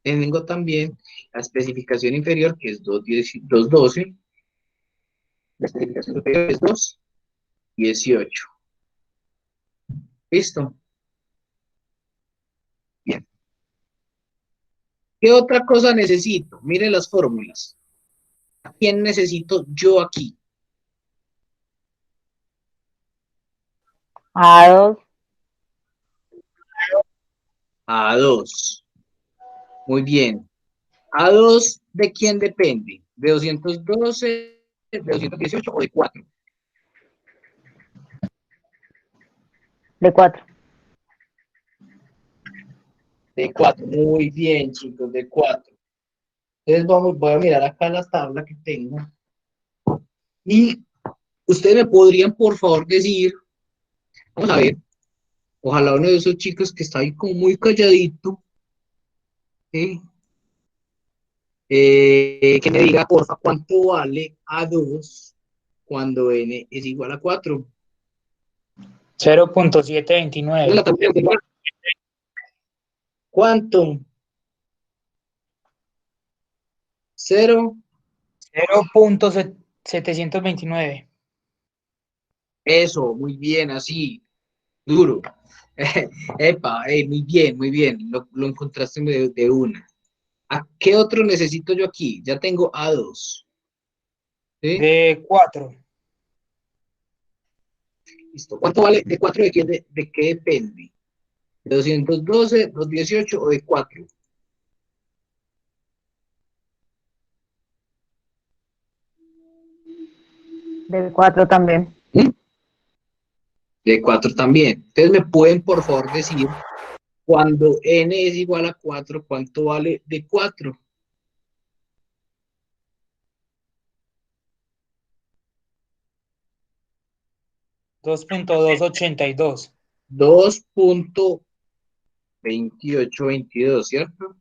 tengo también la especificación inferior, que es 212. La especificación superior es 218. ¿Listo? Bien. ¿Qué otra cosa necesito? Miren las fórmulas. ¿A quién necesito yo aquí? A2. A2. Muy bien. ¿A2 de quién depende? ¿De 212, de 218 o de 4? De 4. De 4. Muy bien, chicos, de 4. Entonces voy a mirar acá la tabla que tengo. Y ustedes me podrían, por favor, decir, vamos a ver, ojalá uno de esos chicos que está ahí como muy calladito, ¿sí? Que me diga, porfa, ¿cuánto vale A2 cuando N es igual a 4? 0.729. ¿Cuánto? 0. 0.729. Eso, muy bien, así, duro. Epa, muy bien, lo encontraste de una. ¿A qué otro necesito yo aquí? Ya tengo A2. ¿Sí? De 4. Listo. ¿Cuánto vale? ¿De 4 de qué depende? ¿De 212, 218 o de 4? De 4 también. ¿Mm? De 4 también. Entonces me pueden por favor decir, cuando n es igual a 4, ¿cuánto vale de 4? 2.282. 2.2822, ¿cierto?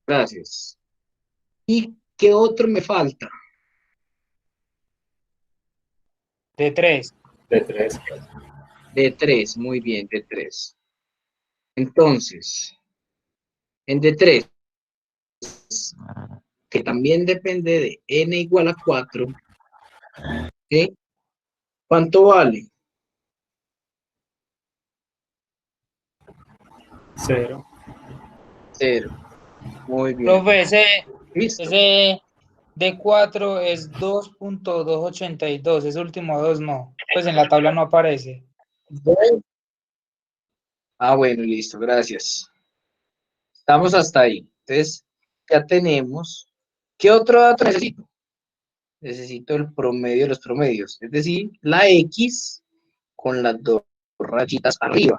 Gracias. ¿Y qué otro me falta? De 3. De 3. De 3, muy bien, de 3. Entonces, en de 3, que también depende de n igual a 4, ¿sí? ¿Cuánto vale? 0. 0. Muy bien. Profe, ¿Listo? ese de 4 es 2.282. Ese último 2 no. Pues en la tabla no aparece. Ah, bueno, listo, gracias. Estamos hasta ahí. Entonces, ya tenemos. ¿Qué otro dato necesito? Necesito el promedio de los promedios, es decir, la X con las dos rayitas arriba.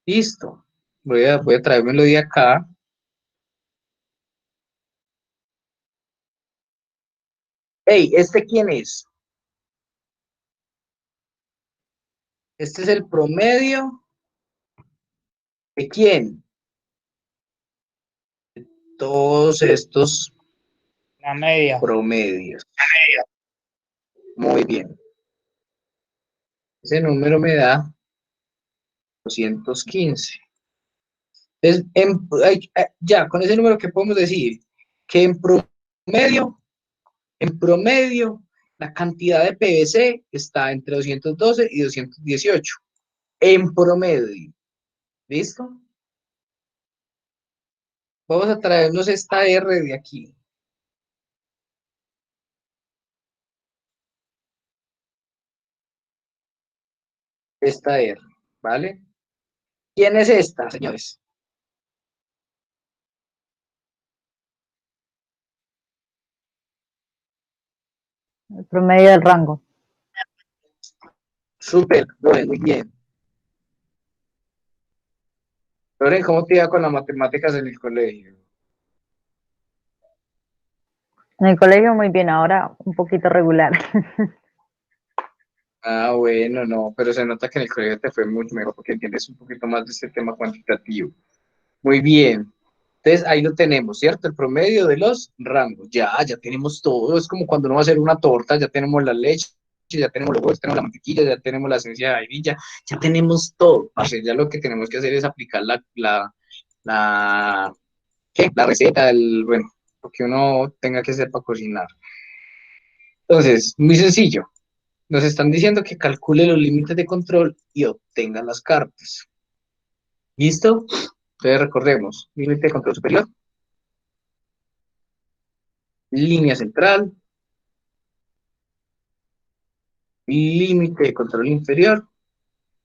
Listo. Voy a traérmelo de acá. Hey, ¿este quién es? Este es el promedio de quién? Todos estos La media. promedios. Muy bien. Ese número me da 215. Entonces, ya, con ese número, ¿qué podemos decir? Que en promedio, la cantidad de PVC está entre 212 y 218. En promedio. ¿Listo? Vamos a traernos esta R de aquí. Esta R, ¿vale? ¿Quién es esta, señores? El promedio del rango. Súper, Loren, muy bien. Loren, ¿cómo te iba con las matemáticas en el colegio? En el colegio muy bien, ahora un poquito regular. Ah, bueno, no, pero se nota que en el colegio te fue mucho mejor porque entiendes un poquito más de este tema cuantitativo. Muy bien. Entonces ahí lo tenemos, ¿cierto? El promedio de los rangos. Ya tenemos todo. Es como cuando uno va a hacer una torta, ya tenemos la leche, ya tenemos los huevos, tenemos la mantequilla, ya tenemos la esencia de vainilla, ya tenemos todo. Parce, ya lo que tenemos que hacer es aplicar la, ¿qué? La receta, bueno, lo que uno tenga que hacer para cocinar. Entonces, muy sencillo. Nos están diciendo que calcule los límites de control y obtenga las cartas. ¿Listo? Entonces recordemos, límite de control superior, línea central, límite de control inferior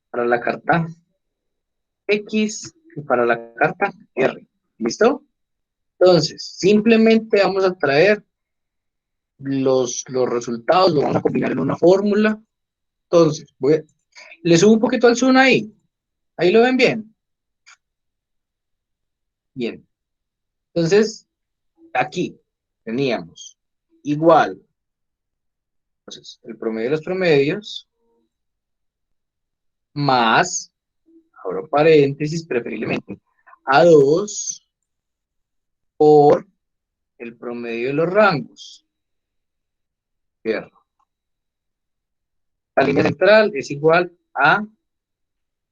para la carta X y para la carta R. ¿Listo? Entonces, simplemente vamos a traer los resultados, lo vamos a combinar en una fórmula. Entonces, le subo un poquito al zoom ahí. Ahí lo ven bien. Bien. Entonces, aquí teníamos igual. Entonces, el promedio de los promedios más, abro paréntesis, preferiblemente, A2 por el promedio de los rangos. Cierro. La línea central es igual a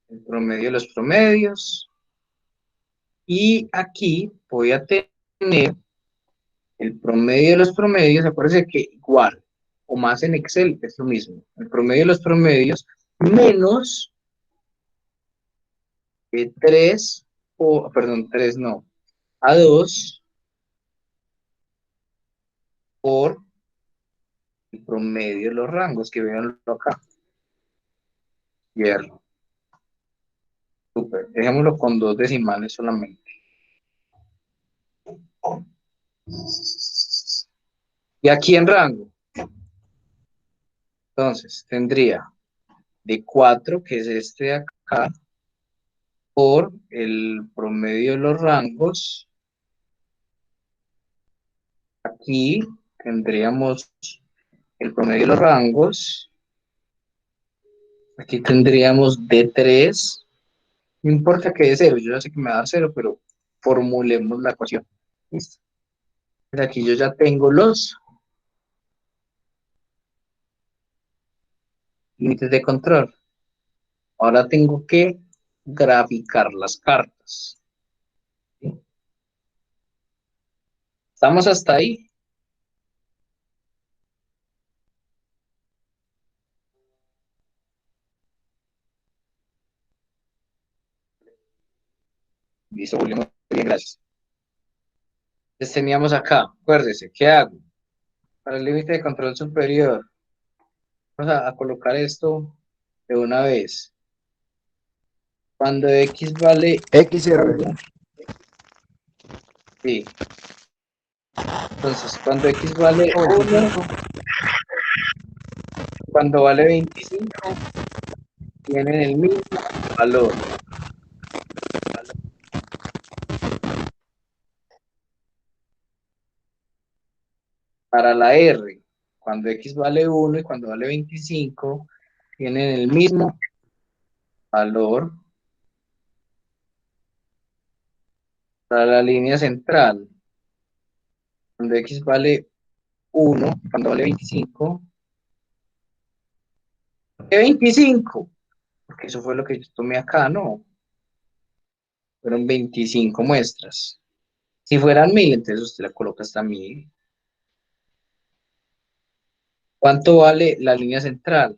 el promedio de los promedios. Y aquí voy a tener el promedio de los promedios. Acuérdense que igual o más en Excel es lo mismo. El promedio de los promedios menos 3, o perdón, 3 no, A2 por el promedio de los rangos, que vean acá. Cierro. Super. Dejémoslo con 2 decimales solamente. Y aquí en rango, Entonces, tendría de 4, que es este de acá, por el promedio de los rangos. Aquí tendríamos el promedio de los rangos. Aquí tendríamos de 3. No importa que de 0, yo ya sé que me va a dar 0, pero formulemos la ecuación. ¿Listo? Aquí yo ya tengo los límites de control. Ahora tengo que graficar las cartas. ¿Sí? ¿Estamos hasta ahí? Listo, Julio, muy bien, gracias. Entonces teníamos acá, acuérdese, ¿qué hago? Para el límite de control superior, vamos a colocar esto de una vez. Cuando X vale XR. 1, sí. Entonces, cuando X vale O 1, 25. cuando vale 25, tienen el mismo valor. Para la R, cuando X vale 1 y cuando vale 25, tienen el mismo valor. Para la línea central, cuando X vale 1, cuando vale 25, ¿por qué 25? Porque eso fue lo que yo tomé acá, ¿no? Fueron 25 muestras. Si fueran 1000, entonces usted la coloca hasta 1000. ¿Cuánto vale la línea central?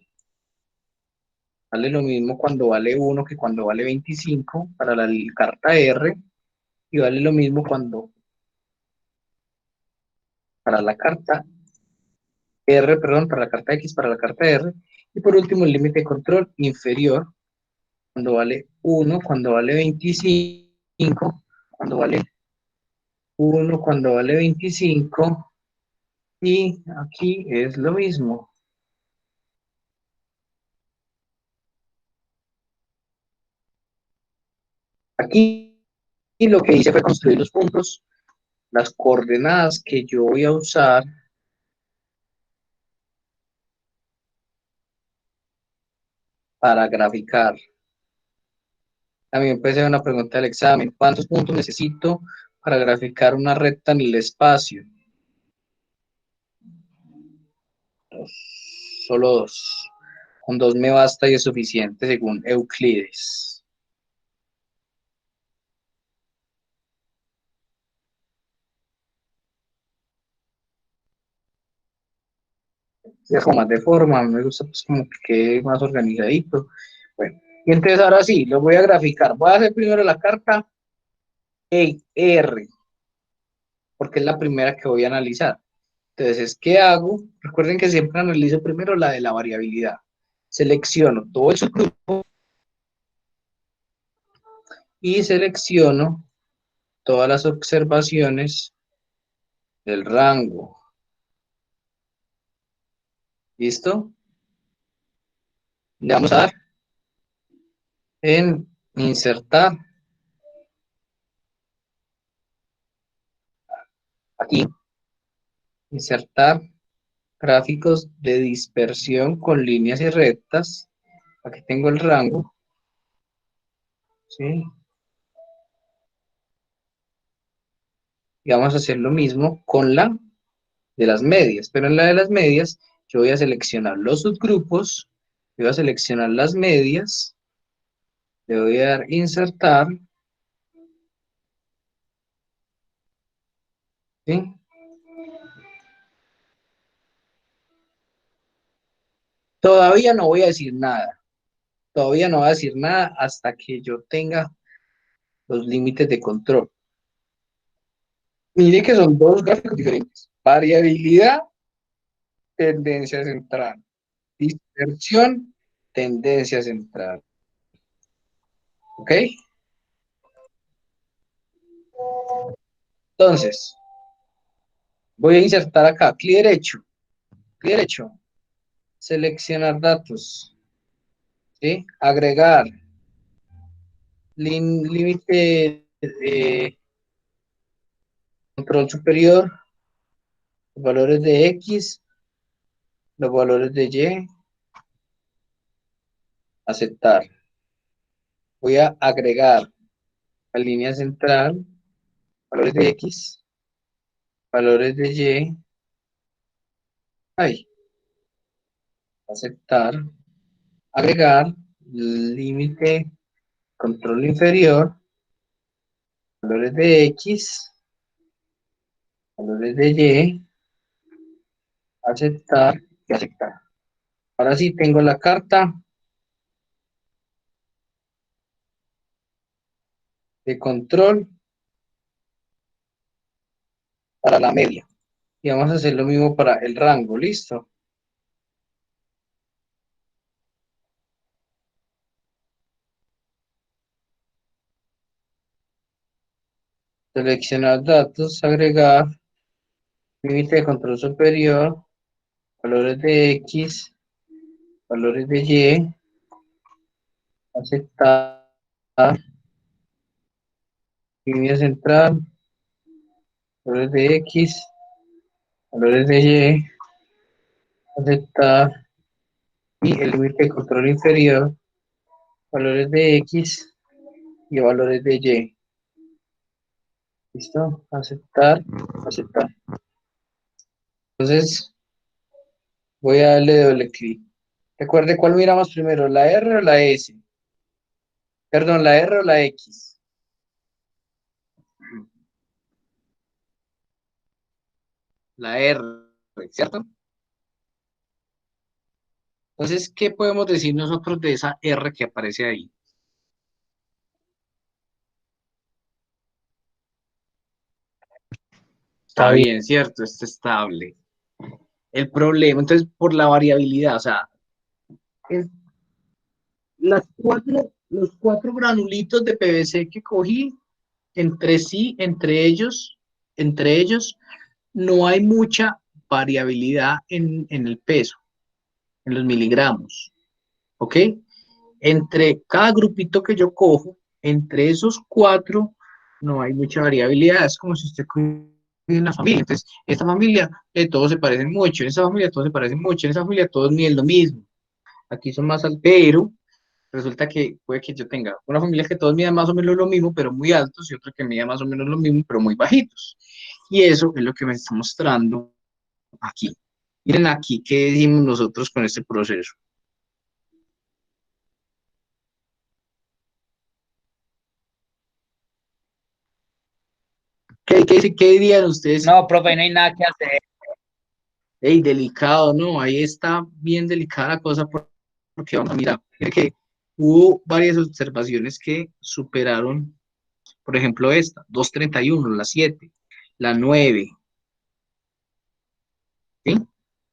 Vale lo mismo cuando vale 1 que cuando vale 25 para la carta R, y vale lo mismo cuando para la carta R, perdón, para la carta X, para la carta R. Y por último, el límite de control inferior cuando vale 1, cuando vale 25, cuando vale 1, cuando vale 25, y aquí es lo mismo. Aquí lo que hice fue construir los puntos, las coordenadas que yo voy a usar para graficar. También puede ser una pregunta del examen. ¿Cuántos puntos necesito para graficar una recta en el espacio? Solo 2. Con 2 me basta y es suficiente según Euclides. Es como más de forma, me gusta pues como que quede más organizadito. Bueno, y entonces ahora sí, lo voy a graficar. Voy a hacer primero la carta R, porque es la primera que voy a analizar. Entonces, ¿qué hago? Recuerden que siempre analizo primero la de la variabilidad. Selecciono todo el subgrupo y selecciono todas las observaciones del rango. ¿Listo? Le vamos a dar en insertar. Aquí. Insertar gráficos de dispersión con líneas y rectas. Aquí tengo el rango. ¿Sí? Y vamos a hacer lo mismo con la de las medias. Pero en la de las medias, yo voy a seleccionar los subgrupos. Voy a seleccionar las medias. Le voy a dar insertar. ¿Sí? Todavía no voy a decir nada. Todavía no voy a decir nada hasta que yo tenga los límites de control. Mire que son dos gráficos diferentes. Variabilidad, tendencia central. Dispersión, tendencia central. ¿Ok? Entonces, voy a insertar acá, clic derecho, clic derecho. seleccionar datos, ¿sí? Agregar, límite control superior, los valores de X, los valores de Y, aceptar. Voy a agregar la línea central, valores de X, valores de Y, ahí, aceptar, agregar, límite, control inferior, valores de X, valores de Y, aceptar y aceptar. Ahora sí tengo la carta de control para la media. Y vamos a hacer lo mismo para el rango, ¿listo? Seleccionar datos, agregar, límite de control superior, valores de X, valores de Y, aceptar, línea central, valores de X, valores de Y, aceptar, y el límite de control inferior, valores de X y valores de Y. ¿Listo? Aceptar, aceptar. Entonces, voy a darle doble clic. Recuerde cuál miramos primero, la R o la S. Perdón, la R o la X. La R, ¿cierto? Entonces, ¿qué podemos decir nosotros de esa R que aparece ahí? Está bien, ¿cierto? Está estable. El problema, entonces, por la variabilidad, o sea, el- los cuatro granulitos de PVC que cogí, entre sí, entre ellos, no hay mucha variabilidad en el peso, en los miligramos, ¿ok? Entre cada grupito que yo cojo, entre esos cuatro, no hay mucha variabilidad. Es como si usted cogiera una familia. Entonces, esta familia, todos se parecen mucho, en esa familia todos se parecen mucho, en esa familia todos miden lo mismo. Aquí son más altos, pero resulta que puede que yo tenga una familia que todos midan más o menos lo mismo, pero muy altos, y otra que mida más o menos lo mismo, pero muy bajitos. Y eso es lo que me está mostrando aquí. Miren aquí qué decimos nosotros con este proceso. ¿Qué dirían ustedes? No, profe, no hay nada que hacer. Ey, delicado, ¿no? Ahí está bien delicada la cosa porque vamos a mirar. Mire que hubo varias observaciones que superaron, por ejemplo, esta, 231, la 7, la 9, ¿sí?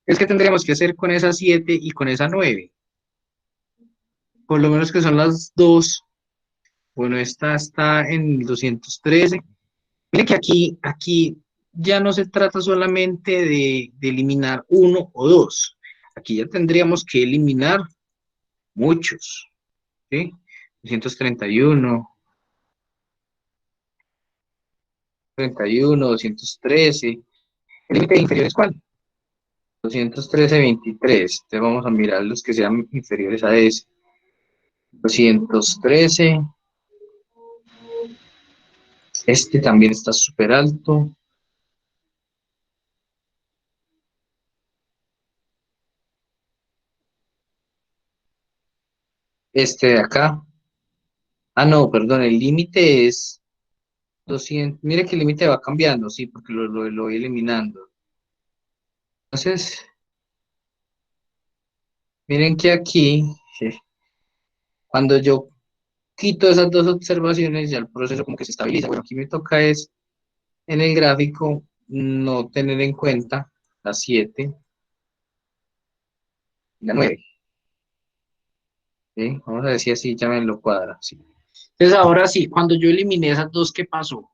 Es que tendríamos que hacer con esa 7 y con esa 9. Por lo menos que son las dos. Bueno, esta está en 213. Mire que aquí ya no se trata solamente de eliminar uno o dos. Aquí ya tendríamos que eliminar muchos, ¿sí? 231, 31, 213. ¿El límite inferior es cuál? 213, 23. Entonces vamos a mirar los que sean inferiores a ese. 213. Este también está súper alto. Este de acá. Ah, no, perdón, el límite es 200. Mire que el límite va cambiando, sí, porque lo voy eliminando. Entonces, miren que aquí, cuando yo quito esas dos observaciones, ya el proceso como que se estabiliza. Bueno, aquí me toca es, en el gráfico, no tener en cuenta la 7 y la 9. ¿Sí? Vamos a ver si así ya me lo cuadra. ¿Sí? Entonces, ahora sí, cuando yo eliminé esas dos, ¿qué pasó?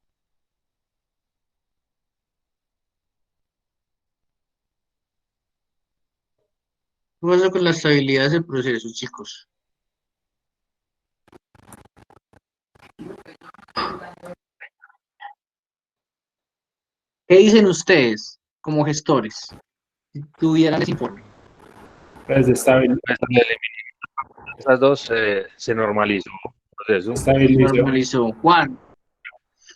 ¿Qué pasa con la estabilidad del proceso, chicos? ¿Qué dicen ustedes como gestores si tuvieran ese informe? Pues estabilizó. Esas dos se normalizó el proceso. Se normalizó. Juan,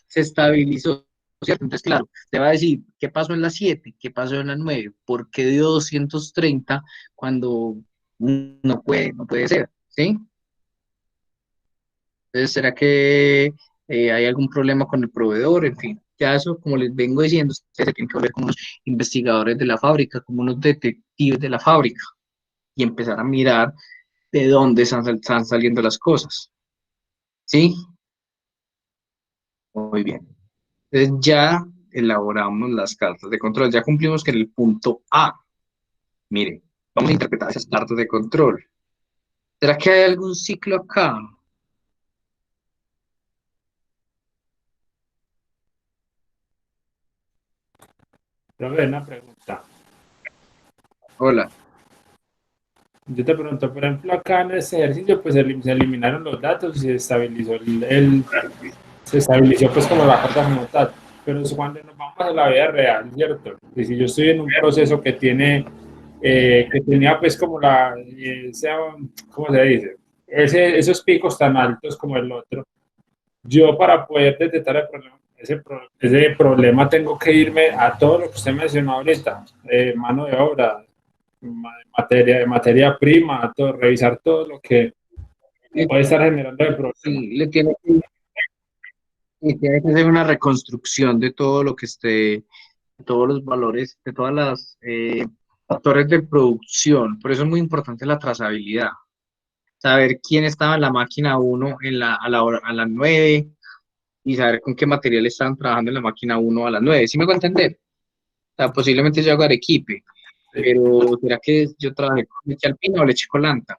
se estabilizó, ¿cierto? Entonces, claro, te va a decir, ¿qué pasó en la 7? ¿Qué pasó en la 9? ¿Por qué dio 230 cuando no puede ser? ¿Sí? Entonces, ¿será que hay algún problema con el proveedor? En fin, ya eso, como les vengo diciendo, ustedes tienen que hablar con los investigadores de la fábrica, como unos detectives de la fábrica, y empezar a mirar de dónde están saliendo las cosas. ¿Sí? Muy bien. Entonces ya elaboramos las cartas de control. Ya cumplimos con el punto A. Miren, vamos a interpretar esas cartas de control. ¿Será que hay algún ciclo acá? Profe, una pregunta. Hola. Yo te pregunto, por ejemplo, acá en este ejercicio, pues se eliminaron los datos y se estabilizó se estabilizó pues como la carta como tal. Pero es cuando nos vamos a la vida real, ¿cierto? Y si yo estoy en un proceso que que tenía pues como ¿cómo se dice? Esos picos tan altos como el otro, yo para poder detectar el problema, ese problema tengo que irme a todo lo que usted mencionó ahorita, mano de obra, materia prima, todo, revisar todo lo que puede estar generando el problema. Sí, le tiene que hacer una reconstrucción de todo lo que esté, de todos los valores, de todas las factores de producción. Por eso es muy importante la trazabilidad. Saber quién estaba en la máquina 1 a las 9 y saber con qué material estaban trabajando en la máquina 1 a las 9. ¿Sí me voy a entender? O sea, posiblemente yo hago arequipe, pero ¿será que yo trabajé con leche alpina o leche colanta?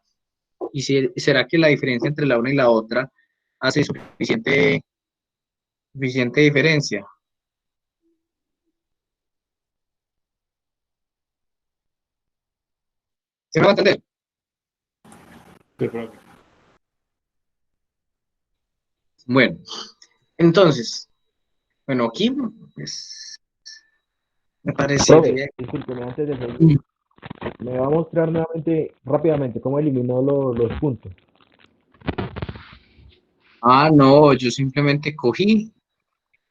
¿Y será que la diferencia entre la una y la otra hace suficiente diferencia? ¿Sí me va a entender? Bueno, entonces, bueno, aquí pues, me Profe, parecería... discúlpeme, antes de seguir, me va a mostrar nuevamente, rápidamente, cómo eliminó los puntos. Ah, no, yo simplemente cogí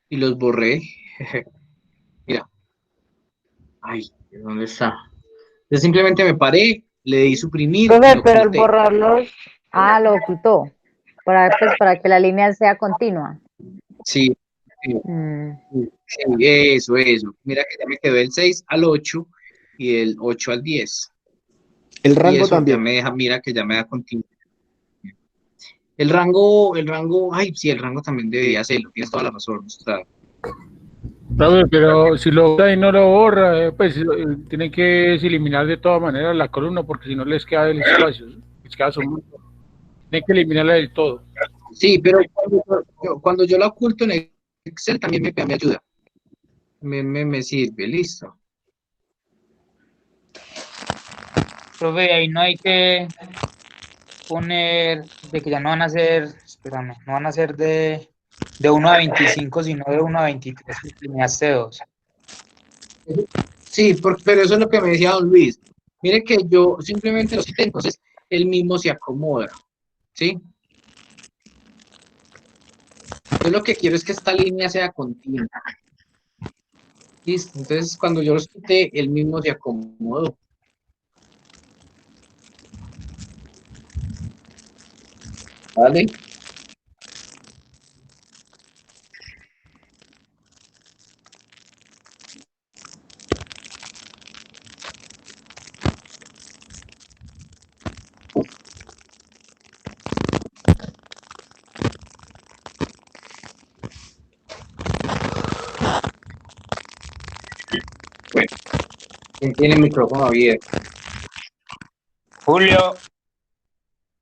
y los borré. Mira, ay, ¿dónde está? Yo simplemente me paré, le di suprimir y Profe, lo pero al oculté. borrarlos, lo ocultó, para que la línea sea continua. Sí, sí, Mm. sí, eso. Mira que ya me quedó el 6 al 8 y el 8 al 10. El Y rango eso ya también. me deja, mira que ya me da continuidad. El rango, ay, sí, el rango también debería hacerlo, tienes toda la razón. O sea, Profe, pero si lo borra y no lo borra, pues tienen que eliminar de todas maneras la columna porque si no les queda el espacio, les queda sumando. Tienen que eliminarla del todo. sí, pero cuando yo la oculto en Excel también me ayuda. Me sirve, listo. Profe, ahí no hay que poner de que ya no van a ser, espérame, no van a ser de 1 a 25, sino de 1 a 23, eliminaste 2. Sí, pero eso es lo que me decía don Luis. Mire que yo simplemente lo cité, entonces él mismo se acomoda, ¿sí? Yo lo que quiero es que esta línea sea continua. Listo, entonces cuando yo los quité, él mismo se acomodó. ¿Vale? Bueno, ¿quién tiene el micrófono abierto? Julio.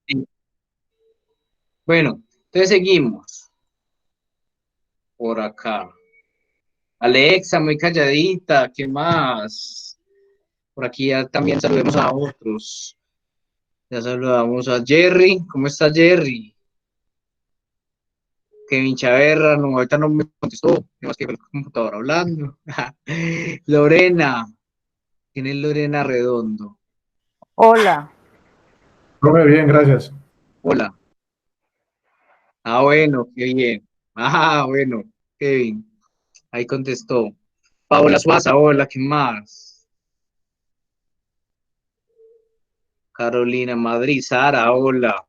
Sí. Bueno, entonces seguimos por acá. Alexa, muy calladita, ¿qué más? Por aquí ya también saludemos a otros. Ya saludamos a Jerry. ¿Cómo está Jerry? Kevin Chaverra, no, ahorita no me contestó, más que con el computador hablando. Lorena, ¿quién es Lorena Redondo? Hola. Profe, bien, gracias. Hola. Ah, bueno, qué bien. Ah, bueno, Kevin. Ahí contestó. Paola Suaza, hola, ¿qué más? Carolina Madrid, Sara, hola.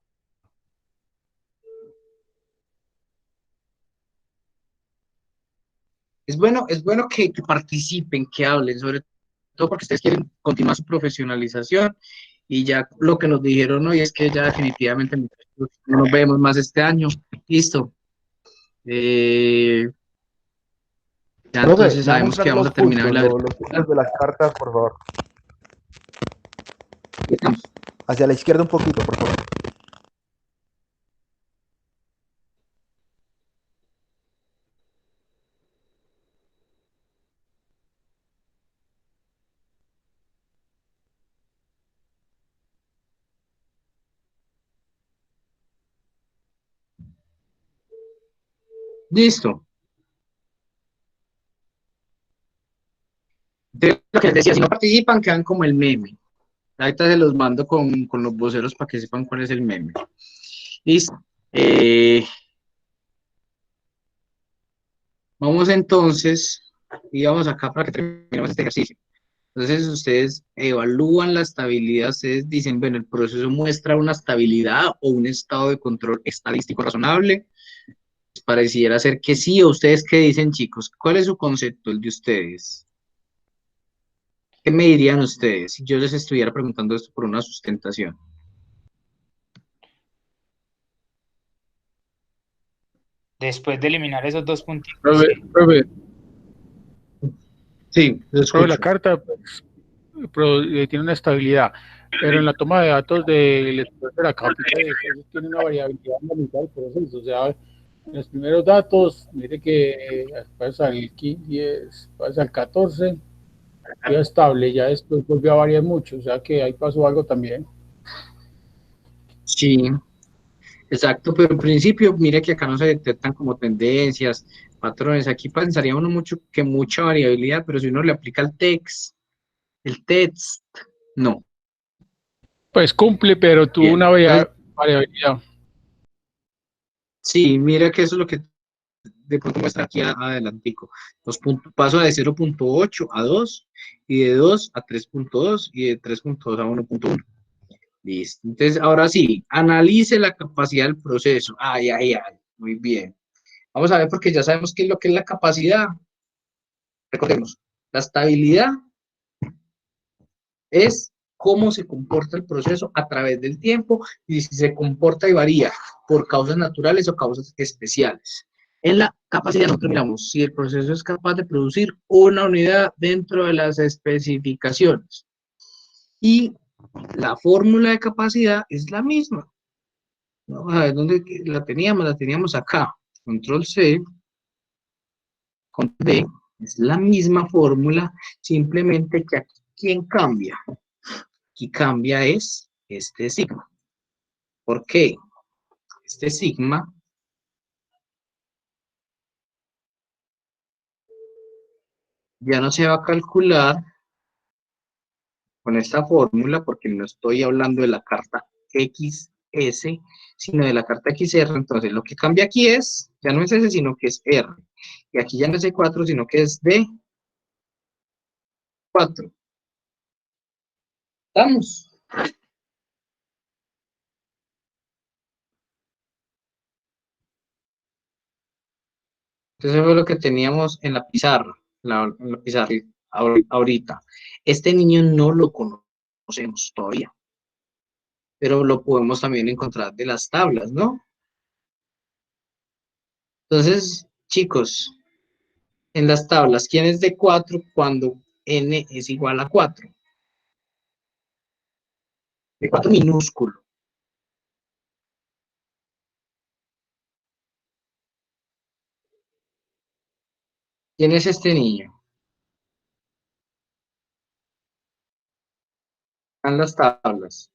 Es bueno que participen, que hablen, sobre todo porque ustedes quieren continuar su profesionalización y ya lo que nos dijeron hoy es que ya definitivamente no nos vemos más este año. Listo. Ya Profe, entonces me va a sabemos que mostrar vamos los a terminar puntos, la los puntos de las cartas, por favor. virtual. Hacia la izquierda un poquito, por favor. Listo. Entonces, lo que les decía, si no participan, quedan como el meme. Ahorita se los mando con los voceros para que sepan cuál es el meme. Listo. Vamos entonces, y vamos acá para que terminemos este ejercicio. Entonces, ustedes evalúan la estabilidad, ustedes dicen, bueno, el proceso muestra una estabilidad o un estado de control estadístico razonable. Pareciera ser que sí, o ustedes qué dicen, chicos, ¿cuál es su concepto, el de ustedes? ¿Qué me dirían ustedes si yo les estuviera preguntando esto por una sustentación? Después de eliminar esos dos puntitos, Profe, sí. profe, Sí, lo profe, la escucho. carta tiene una estabilidad, pero en la toma de datos de la capital, eso tiene una variabilidad en la mitad del proceso. O sea, en los primeros datos, mire que pasa al 10, pasa al 14, ya estable, ya después volvió a variar mucho, o sea que ahí pasó algo también. Sí, exacto, pero en principio, mire que acá no se detectan como tendencias, patrones. Aquí pensaría uno mucho que mucha variabilidad, pero si uno le aplica el text, no. Pues cumple, pero tuvo Bien, una entonces, variabilidad. sí, mira que eso es lo que de pronto muestra aquí adelantico. Paso de 0.8 a 2 y de 2 a 3.2 y de 3.2 a 1.1. Listo. Entonces, ahora sí, analice la capacidad del proceso. Ay, ay, ay. Muy bien. Vamos a ver porque ya sabemos qué es lo que es la capacidad. Recordemos, la estabilidad es cómo se comporta el proceso a través del tiempo y si se comporta y varía por causas naturales o causas especiales. En la capacidad nosotros miramos si el proceso es capaz de producir una unidad dentro de las especificaciones. Y la fórmula de capacidad es la misma. Vamos a ver dónde la teníamos acá. Control C, Control D, es la misma fórmula, simplemente que aquí, ¿quién cambia? Aquí cambia es este sigma. ¿Por qué? Este sigma ya no se va a calcular con esta fórmula porque no estoy hablando de la carta XS, sino de la carta XR. Entonces, lo que cambia aquí es, ya no es S, sino que es R. Y aquí ya no es D4, sino que es D4. ¿Estamos? Entonces, eso fue lo que teníamos en la pizarra, en la pizarra ahorita. Este niño no lo conocemos todavía, pero lo podemos también encontrar de las tablas, ¿no? Entonces, chicos, en las tablas, ¿quién es de 4 cuando n es igual a 4? De 4 minúsculo. ¿Quién es este niño? Están las tablas.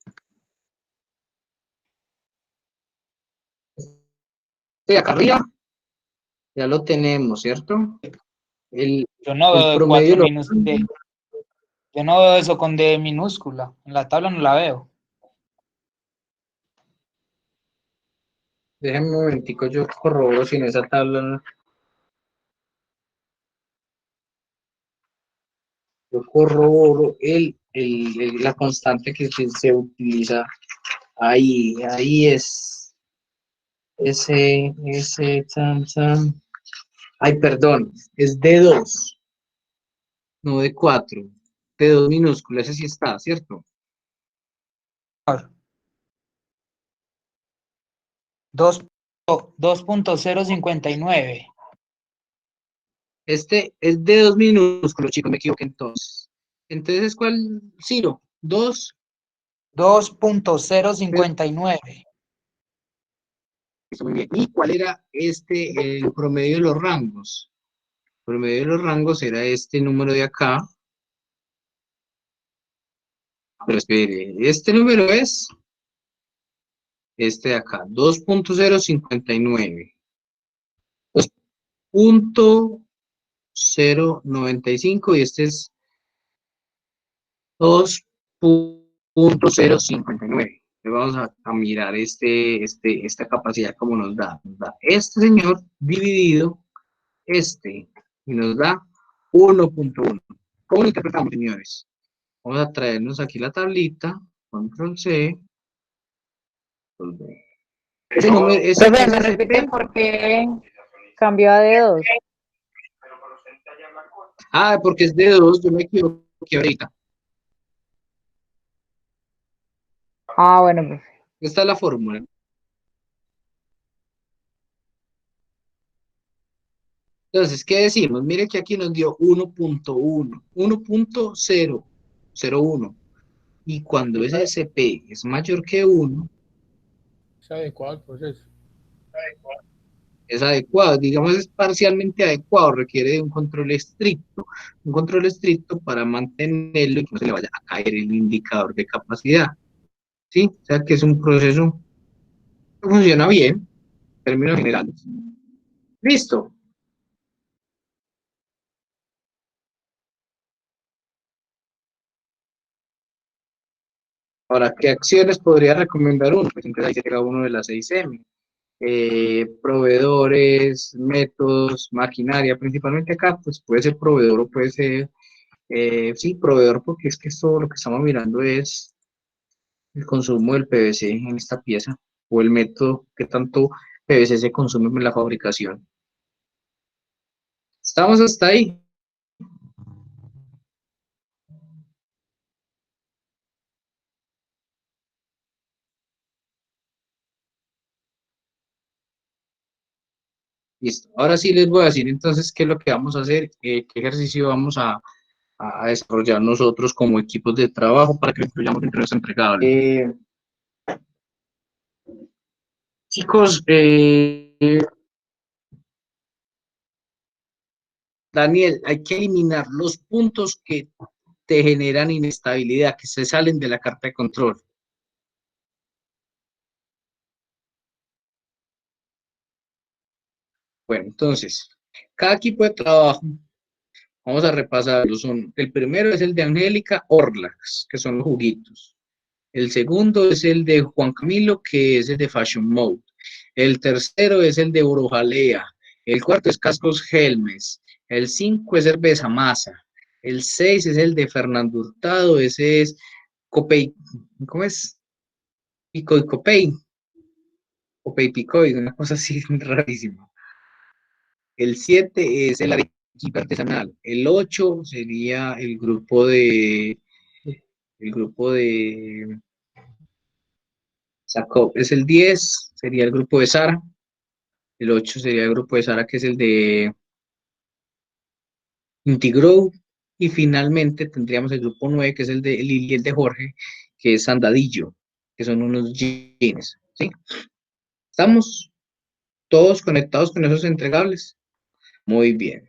Sí, acá arriba ya lo tenemos, ¿cierto? Yo no El veo de promedio 4 minúscula. Yo no veo eso con D minúscula. En la tabla no la veo. déjenme un momentico, yo corroboro si en esa tabla yo corroboro la constante que se utiliza ahí es ay, perdón, es D2, no D4, D2 minúscula, ese sí está, ¿cierto? 2.059. Este es D2 minúsculo, chicos, me equivoqué entonces. Entonces, ¿cuál? Ciro, 2. 2.059. Muy bien. ¿Y cuál era el promedio de los rangos? El promedio de los rangos era este número de acá. Pero espere, este número es este de acá, 2.059. 2.095 y este es 2.059. Vamos a mirar esta capacidad como nos da. Nos da este señor dividido y nos da 1.1. ¿Cómo lo interpretamos, señores? Vamos a traernos aquí la tablita, control C, control V. Ese número, Profe, ¿me repite por qué cambió a D2? Porque es D2, yo me equivoqué ahorita. Bueno, profe. Esta es la fórmula. Entonces, ¿qué decimos? Mire que aquí nos dio 1.1, 1.001. Y cuando ese SP es mayor que 1, Es adecuado el proceso. es adecuado, digamos, es parcialmente adecuado, requiere de un control estricto para mantenerlo y que no se le vaya a caer el indicador de capacidad. ¿Sí? O sea que es un proceso que funciona bien, en términos generales. Listo. Ahora, ¿qué acciones podría recomendar uno? Pues siempre ahí se llega uno de las 6M. Proveedores, métodos, maquinaria, principalmente acá, pues puede ser proveedor o puede ser, sí, proveedor, porque es que todo lo que estamos mirando es el consumo del PVC en esta pieza, o el método que tanto PVC se consume en la fabricación. ¿Estamos hasta ahí? Listo. Ahora sí les voy a decir entonces qué es lo que vamos a hacer, qué ejercicio vamos a desarrollar nosotros como equipos de trabajo para que lo incluyamos dentro de nuestro entregable. Chicos, Daniel, hay que eliminar los puntos que te generan inestabilidad, que se salen de la carta de control. Bueno, entonces, cada equipo de trabajo, vamos a repasarlos. El primero es el de Angélica Orlax, que son los juguitos. El segundo es el de Juan Camilo, que es el de Fashion Mode. El tercero es el de Brujalea. El cuarto es Cascos Helmes. El 5 es Cerveza Masa. El 6 es el de Fernando Hurtado. Ese es Copey. ¿Cómo es? Picoy Copey. Copey Picoy, una cosa así rarísima. El 7 es el Arequipa Artesanal. El 8 sería el grupo de Sacop. Es el 10, sería el grupo de Sara. El 8 sería el grupo de Sara, que es el de Intigrow. Y finalmente tendríamos el grupo 9, que es el de Lili y el de Jorge, que es Sandadillo, que son unos jeans. ¿Sí? ¿Estamos todos conectados con esos entregables? Muy bien.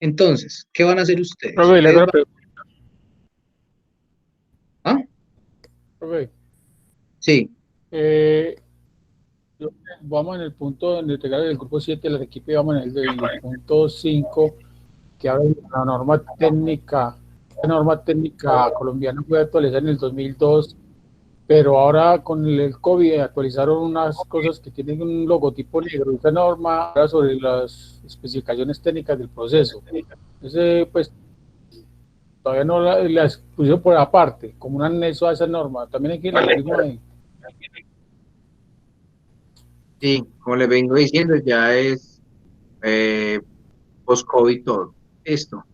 Entonces, ¿qué van a hacer ustedes? Profe, le hago una pregunta. ¿Ah? Profe, Sí. eh, vamos en el punto en el del grupo 7 del equipo, vamos en el del punto 5 que habla de la norma técnica colombiana fue actualizada en el 2002, pero ahora con el COVID actualizaron unas cosas que tienen un logotipo negro. Esta norma habla sobre las especificaciones técnicas del proceso. Ese, pues, todavía no las pusieron por aparte, como un anexo a esa norma. También hay que la incluimos ahí. Sí, como les vengo diciendo, ya es post-COVID todo. Listo.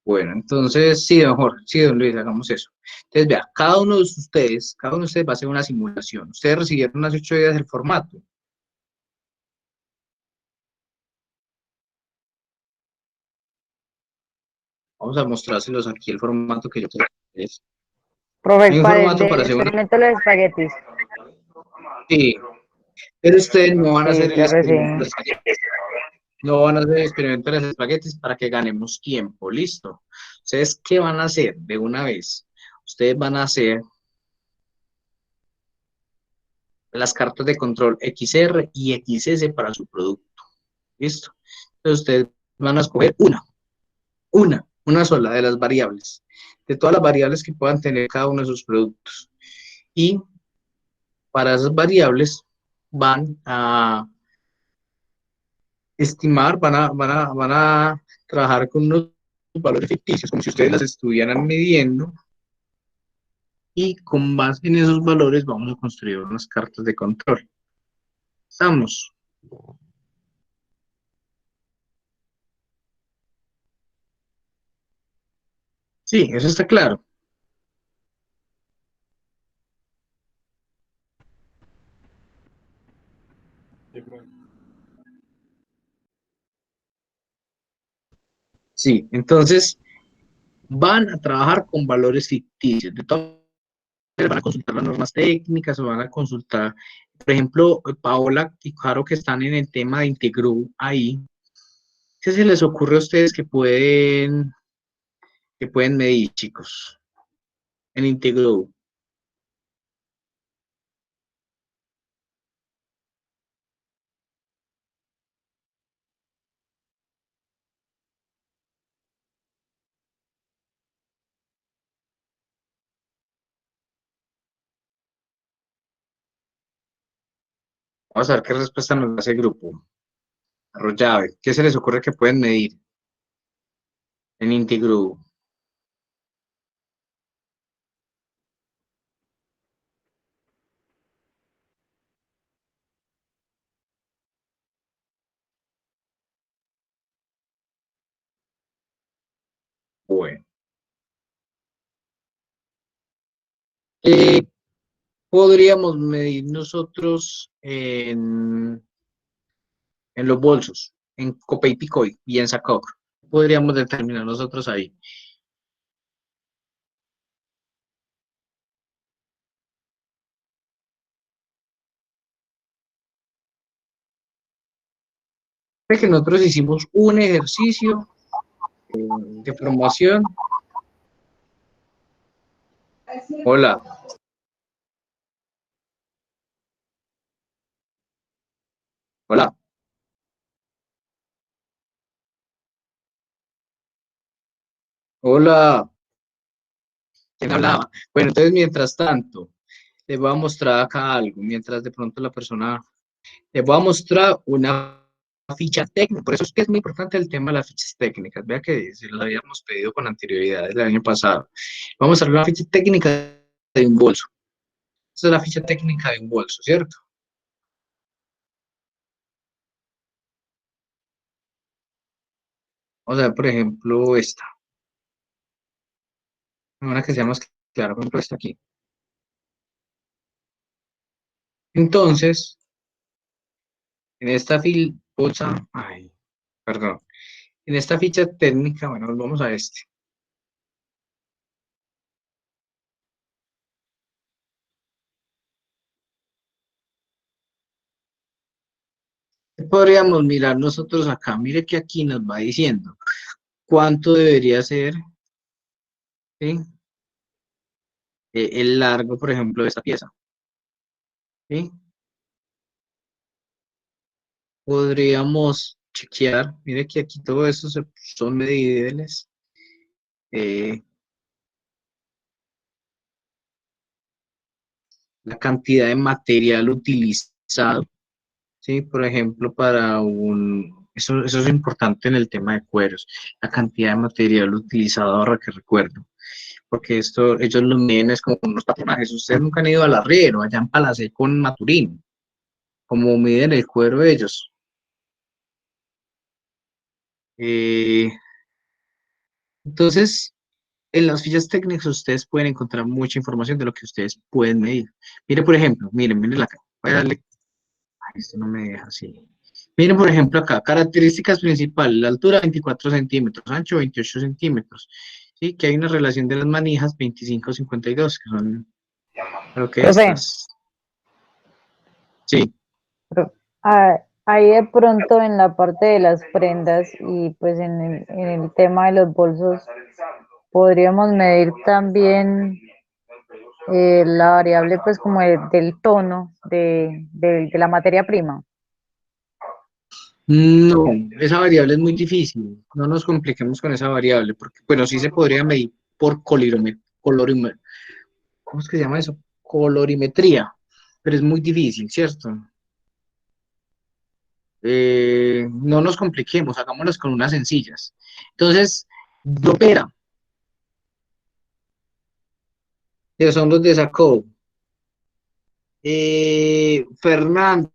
Bueno, entonces, sí, mejor, sí, don Luis, hagamos eso. Entonces, vea, cada uno de ustedes va a hacer una simulación. Ustedes recibieron hace 8 días el formato. Vamos a mostrárselos aquí el formato que yo tengo. Profe, Hay un ¿cuál? El formato para del hacer una. experimento de los espaguetis. Sí, pero ustedes no van a hacer Sí, el ya experimento de recién. los espaguetis. No van a hacer el experimento de los espaguetis para que ganemos tiempo. Listo. Ustedes, ¿qué van a hacer de una vez? Ustedes van a hacer las cartas de control XR y XS para su producto. ¿Listo? Entonces ustedes van a escoger una sola de las variables, de todas las variables que puedan tener cada uno de sus productos. Y para esas variables van a estimar, van a trabajar con unos valores ficticios, como si ustedes las estuvieran midiendo, y con base en esos valores vamos a construir unas cartas de control. ¿Estamos? Sí, eso está claro. Sí, entonces van a trabajar con valores ficticios. De todas maneras, van a consultar las normas técnicas o van a consultar, por ejemplo, Paola y Caro que están en el tema de Integru ahí. ¿Qué se les ocurre a ustedes que pueden medir, chicos, en Integru? Vamos a ver qué respuesta nos da ese grupo. Arroyave, ¿qué se les ocurre que pueden medir en Integru? Bueno. ¿Qué podríamos medir nosotros en los bolsos, en Copay Picoy y en Sacoc? Podríamos determinar nosotros ahí. Que nosotros hicimos un ejercicio de formación. Hola, hola, hola. ¿Quién hablaba? Bueno, entonces mientras tanto, les voy a mostrar acá algo, mientras de pronto la persona, les voy a mostrar una ficha técnica, por eso es que es muy importante el tema de las fichas técnicas, vea que se lo habíamos pedido con anterioridad el año pasado. Vamos a ver una ficha técnica de un bolso. Esta es la ficha técnica de un bolso, ¿cierto? Vamos a ver, por ejemplo, esta. Una que sea más clara, por ejemplo, esta aquí. Entonces, en esta bolsa, ay, perdón, en esta ficha técnica, bueno, vamos a este. podríamos mirar nosotros acá? Mire que aquí nos va diciendo cuánto debería ser, ¿sí? El largo, por ejemplo, de esta pieza, ¿sí? Podríamos chequear, mire que aquí todo eso son medibles. La cantidad de material utilizado, ¿sí? Por ejemplo, eso es importante en el tema de cueros, la cantidad de material utilizado, ahora que recuerdo, porque ellos lo miden es como con unos patronajes. Ustedes nunca han ido al arriero, allá en Palacé con Maturín, como miden el cuero ellos. Entonces, en las fichas técnicas ustedes pueden encontrar mucha información de lo que ustedes pueden medir. Mire, por ejemplo, miren acá. Voy a darle. Ay, esto no me deja así. Miren, por ejemplo, acá, características principales, la altura 24 centímetros, ancho 28 centímetros. Sí, que hay una relación de las manijas 25-52, que son lo que Profe, estas. Sí. ahí de pronto en la parte de las prendas y pues en el tema de los bolsos, podríamos medir también la variable pues como del tono de la materia prima. No, esa variable es muy difícil. No nos compliquemos con esa variable, porque, bueno, sí se podría medir por colorimetría. ¿Cómo es que se llama eso? Colorimetría, pero es muy difícil, ¿cierto? No nos compliquemos, hagámoslas con unas sencillas. Entonces, Dopera, que son los de Sacó. Fernando,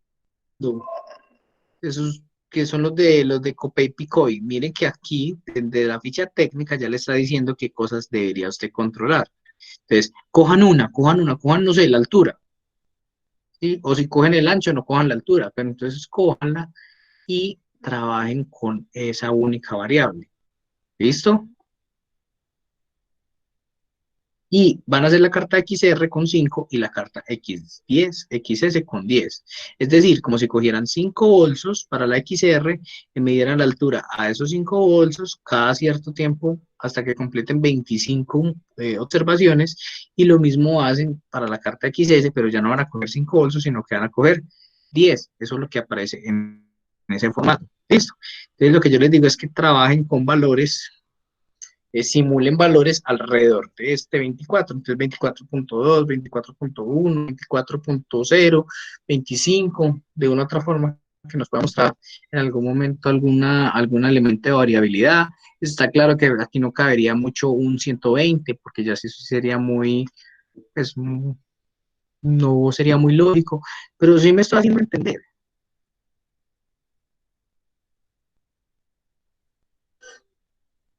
esos que son los de Copay Picoy. Miren que aquí, desde la ficha técnica, ya le está diciendo qué cosas debería usted controlar. Entonces, cojan, no sé, la altura, ¿sí? O si cogen el ancho, no cojan la altura, pero entonces cojanla y trabajen con esa única variable. ¿Listo? Y van a hacer la carta XR con 5 y la carta X10, XS con 10. Es decir, como si cogieran 5 bolsos para la XR y midieran la altura a esos 5 bolsos cada cierto tiempo hasta que completen 25 observaciones, y lo mismo hacen para la carta XS, pero ya no van a coger 5 bolsos, sino que van a coger 10. Eso es lo que aparece en ese formato. ¿Listo? Entonces lo que yo les digo es que trabajen con valores, simulen valores alrededor de este 24, entonces 24.2, 24.1, 24.0, 25, de una u otra forma que nos pueda mostrar en algún momento algún elemento de variabilidad. Está claro que aquí no cabería mucho un 120, porque ya sí sería muy, pues, no sería muy lógico, pero sí me estoy haciendo entender.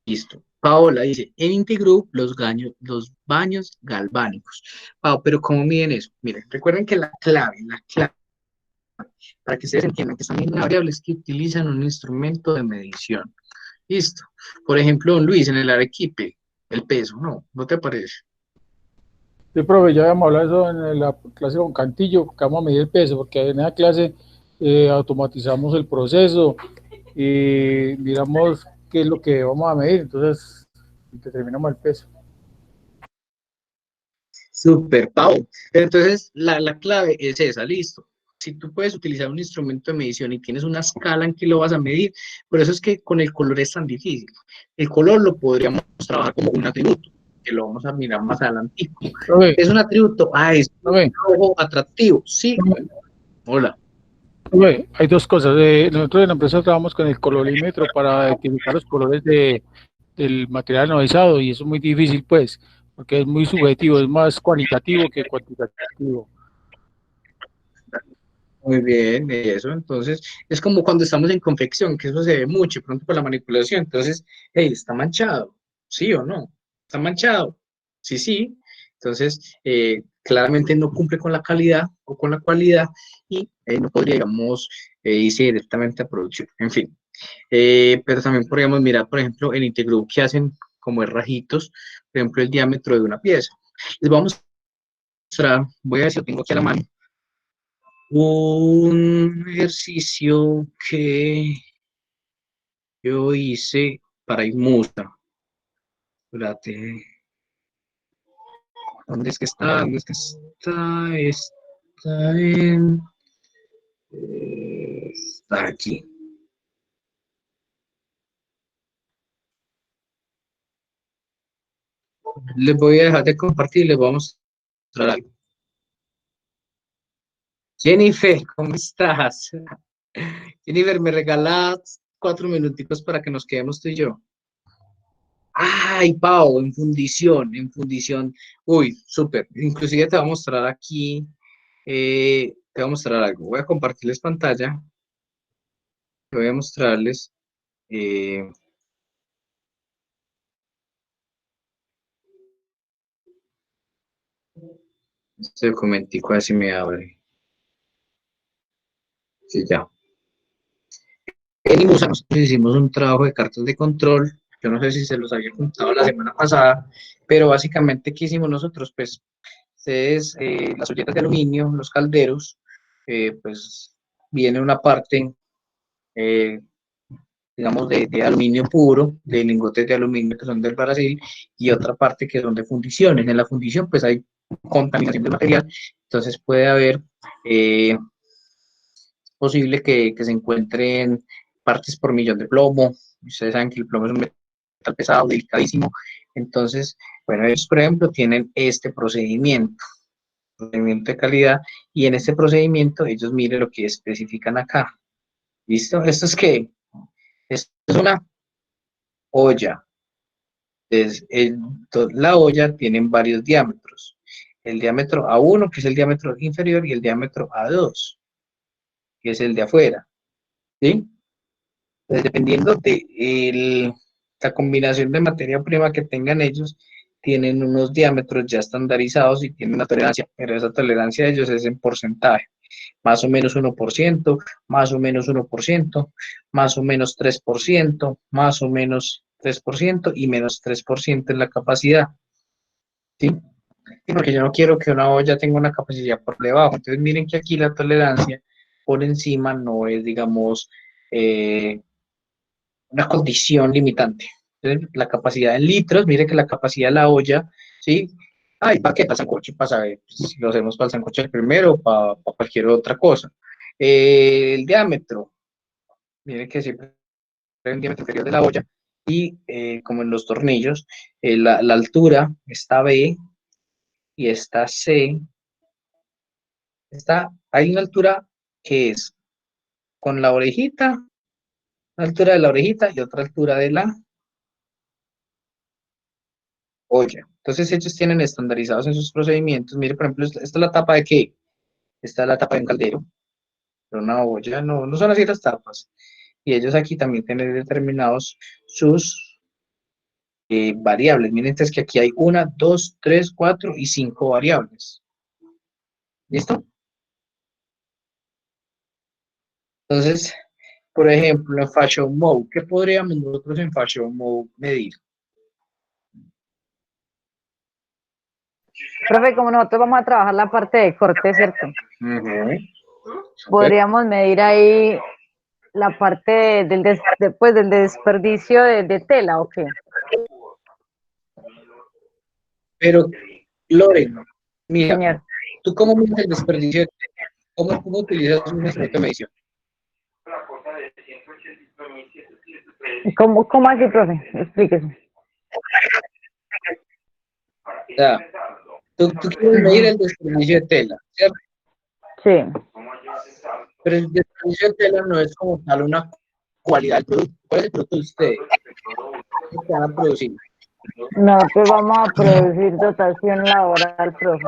Listo. Paola dice, en Integroup los baños galvánicos. Pau, pero ¿cómo miden eso? Miren, recuerden que la clave, para que ustedes entiendan que están midiendo variables, que utilizan un instrumento de medición. Listo. Por ejemplo, don Luis, en el Arequipe, el peso, ¿no te parece? Sí, profe, ya habíamos hablado de eso en la clase con Cantillo, que vamos a medir el peso, porque en esa clase automatizamos el proceso y miramos qué es lo que vamos a medir, entonces determinamos el peso. Súper, Pau. Entonces, la clave es esa, listo. Si tú puedes utilizar un instrumento de medición y tienes una escala en que lo vas a medir, por eso es que con el color es tan difícil. El color lo podríamos trabajar como un atributo, que lo vamos a mirar más adelante. Es un atributo, es un rojo atractivo, sí. Hola. Hay dos cosas. Nosotros en la empresa trabajamos con el colorímetro para identificar los colores del material anodizado, y eso es muy difícil, pues, porque es muy subjetivo, es más cualitativo que cuantitativo. Muy bien, eso. Entonces, es como cuando estamos en confección, que eso se ve mucho, pronto por la manipulación. Entonces, hey, ¿está manchado? ¿Sí o no? ¿Está manchado? Sí, sí. Entonces, claramente no cumple con la calidad o con la cualidad, y no podríamos irse directamente a producción. En fin. Pero también podríamos mirar, por ejemplo, en Integroup, que hacen como rajitos, por ejemplo, el diámetro de una pieza. Les vamos a mostrar, voy a ver si lo tengo aquí a la mano. un ejercicio que yo hice para IMUSA. Espérate. ¿Dónde es que está? ¿Dónde es que está? Está en... está aquí. Les voy a dejar de compartir y les voy a mostrar algo. Jennifer, ¿cómo estás? Jennifer, ¿me regalas 4 minuticos para que nos quedemos tú y yo? Ay, Pau, en fundición, en fundición. Uy, súper. Inclusive te voy a mostrar aquí, te voy a mostrar algo. Voy a compartirles pantalla. Te voy a mostrarles eh, este documentico, así me abre. Sí, ya. Venimos, nosotros hicimos un trabajo de cartas de control. Yo no sé si se los había contado la semana pasada, pero básicamente, ¿qué hicimos nosotros? Pues, ustedes, las olletas de aluminio, los calderos, pues, viene una parte, eh, digamos, de aluminio puro, de lingotes de aluminio que son del Brasil, y otra parte que son de fundiciones. En la fundición, pues, hay contaminación del material, entonces puede haber posible que se encuentren partes por millón de plomo. Ustedes saben que el plomo es un metal pesado, delicadísimo. Entonces, bueno, ellos, por ejemplo, tienen este procedimiento de calidad, y en este procedimiento ellos miren lo que especifican acá. ¿Listo? ¿Esto es qué? Esto es una olla. La olla tiene varios diámetros. El diámetro A1, que es el diámetro inferior, y el diámetro A2, que es el de afuera. ¿Sí? Pues dependiendo de la combinación de materia prima que tengan ellos, tienen unos diámetros ya estandarizados y tienen una tolerancia, pero esa tolerancia de ellos es en porcentaje, más o menos 1%, más o menos 1%, más o menos 3%, más o menos 3% y menos 3% en la capacidad, ¿sí? Porque yo no quiero que una olla tenga una capacidad por debajo. Entonces miren que aquí la tolerancia por encima no es, digamos, una condición limitante. Entonces, la capacidad en litros, mire que la capacidad de la olla, ¿sí? Ay, ¿para qué? Para sancocho, para saber si lo hacemos para el sancocho primero o para cualquier otra cosa. El diámetro, mire que siempre hay un diámetro inferior de la olla, y como en los tornillos, la altura está B y está C, hay una altura que es con la orejita, una altura de la orejita y otra altura de la olla. Entonces ellos tienen estandarizados en sus procedimientos. Mire, por ejemplo, esta es la tapa de qué. Esta es la tapa de un caldero, pero una olla, no, no son así las tapas. Y ellos aquí también tienen determinados sus variables. Miren, entonces que aquí hay 1, 2, 3, 4 y 5 variables. ¿Listo? Entonces, por ejemplo, en Fashion Mode, ¿qué podríamos nosotros en Fashion Mode medir? Profe, como nosotros vamos a trabajar la parte de corte, ¿cierto? Podríamos medir ahí la parte del desperdicio de tela, ¿o qué? Pero, Loren, mira, Señor. ¿tú cómo mides el desperdicio de tela? ¿Cómo utilizas un instrumento de medición? ¿Cómo así, profe? Explíquese. O sea, tú quieres medir el desperdicio de tela, ¿cierto? Sí. Pero el desperdicio de tela no es como tal una cualidad del producto. ¿Cuál es el producto de ustedes? ¿Qué van a producir? Nosotros vamos a producir dotación laboral, profe.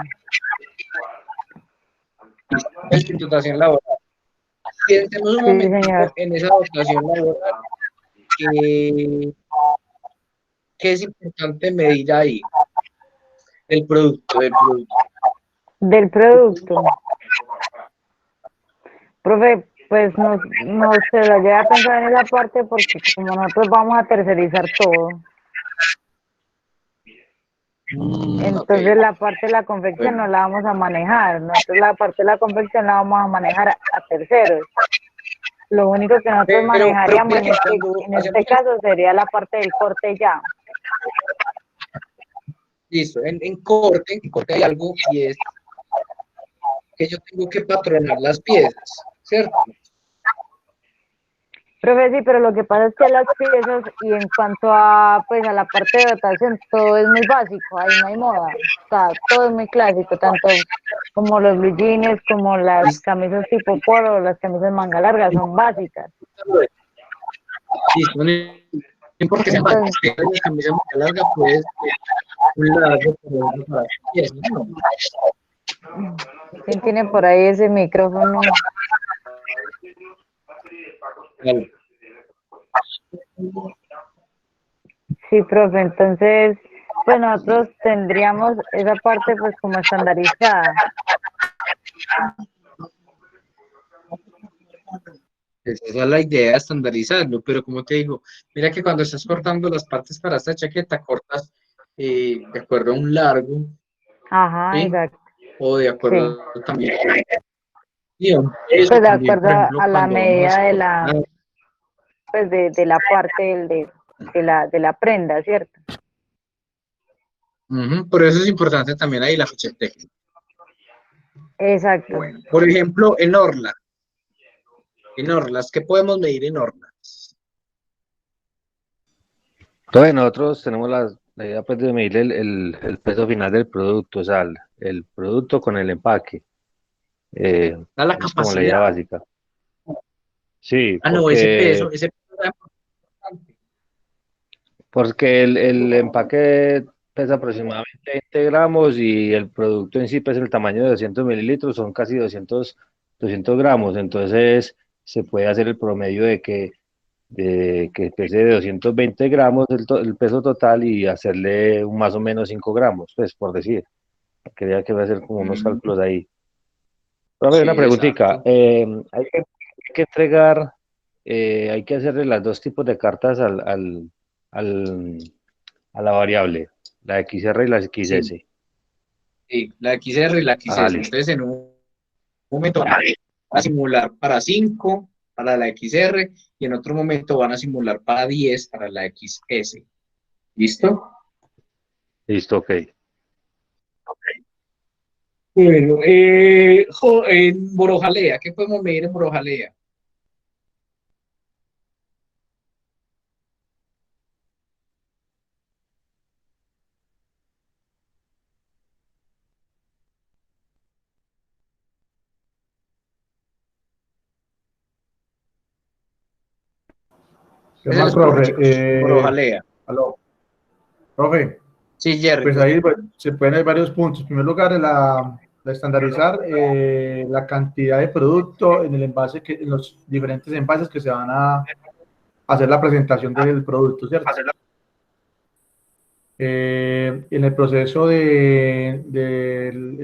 Es dotación laboral. Pensemos un momento en esa dotación laboral que es importante medir ahí. El producto. Del producto. Profe, pues no se lo lleva a pensar en esa parte porque como nosotros vamos a tercerizar todo. Ok. Entonces la parte de la confección no Bueno, la vamos a manejar, nosotros la parte de la confección la vamos a manejar a terceros. Lo único que nosotros pero manejaríamos mira que cuando en hacemos este caso sería la parte del corte ya. listo, en corte hay algo y es que yo tengo que patronar las piezas, ¿cierto? Profe, sí, pero lo que pasa es que las piezas y en cuanto a pues a la parte de dotación, todo es muy básico, ahí no hay moda, o sea, todo es muy clásico, tanto como los blue jeans, como las Listo, camisas tipo polo, las camisas manga larga, son básicas. listo, no importa que sea más, Entonces, que la camisa muy larga, pues un largo por otro para las piezas, ¿no? ¿quién tiene por ahí ese micrófono? Vale. Sí, profe, entonces, pues nosotros tendríamos esa parte pues como estandarizada. Esa es la idea, estandarizarlo, pero como te digo, mira que cuando estás cortando las partes para esta chaqueta, cortas de acuerdo a un largo, Ajá, ¿sí? exacto, O de sí. acuerdo también y a un peso Pues de también, acuerdo por ejemplo, a la cuando vamos a medida de exportar. la, pues de la parte de la prenda, ¿cierto? Por eso es importante también ahí la ficha técnica. Exacto. Bueno, por ejemplo, en Orlas, ¿qué podemos medir en Orlas? Entonces nosotros tenemos la idea pues de medir el peso final del producto, o sea, el producto con el empaque. Da la Es como la idea capacidad. básica. Sí, No, ese peso es importante. porque el empaque pesa aproximadamente 20 gramos y el producto en sí pesa el tamaño de 200 mililitros, son casi 200 gramos, entonces se puede hacer el promedio de que pese de 220 gramos el peso total y hacerle un más o menos 5 gramos, pues por decir. Quería que voy a hacer como unos Mm, cálculos ahí. Pero a ver, una sí, preguntita. exacto. Hay que entregar, hay que hacerle las dos tipos de cartas al, a la variable, la XR y la Sí, XS. sí, la XR y la Ah, XS. listo. Entonces, en un momento van a simular para 5 para la XR y en otro momento van a simular para 10 para la XS. ¿Listo? Listo, ok. Bueno, en Borojalea, ¿qué podemos medir en Borojalea? ¿Qué ¿Qué se más, les ocurre, profe? chicos? En Borojalea. Aló, profe, Sí, Jerry, pues te ahí escucho. pues, se pueden hay varios puntos. En primer lugar, la estandarizar la cantidad de producto en el envase, en los diferentes envases que se van a hacer la presentación del producto, ¿cierto? En el proceso en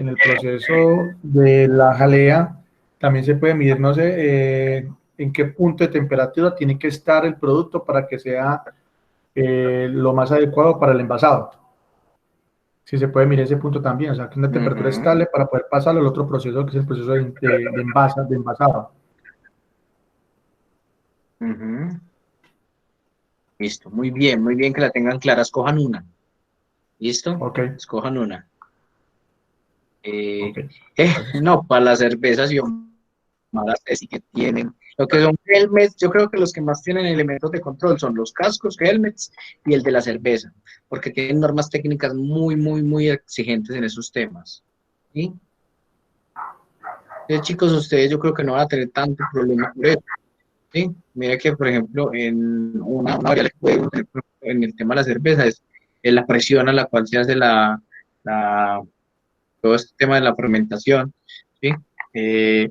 el proceso de la jalea también se puede medir, no sé, en qué punto de temperatura tiene que estar el producto para que sea lo más adecuado para el envasado. Si se puede mirar ese punto también, o sea, que una temperatura Ujú, estable para poder pasarlo al otro proceso, que es el proceso de envasado. ujú. Listo, muy bien que la tengan clara. Escojan una. ¿Listo? Ok, Escojan una. Eh, ok, gracias. no, para las cervezas y malas que sí que tienen. Lo que son helmets, yo creo que los que más tienen elementos de control son los cascos, helmets y el de la cerveza, porque tienen normas técnicas muy exigentes en esos temas. ¿Sí? Chicos, ustedes yo creo que no van a tener tanto problema por eso. ¿Sí? Mira que, por ejemplo, en una variable que puede tener en el tema de la cerveza es la presión a la cual se hace la- todo este tema de la fermentación, ¿sí? Eh,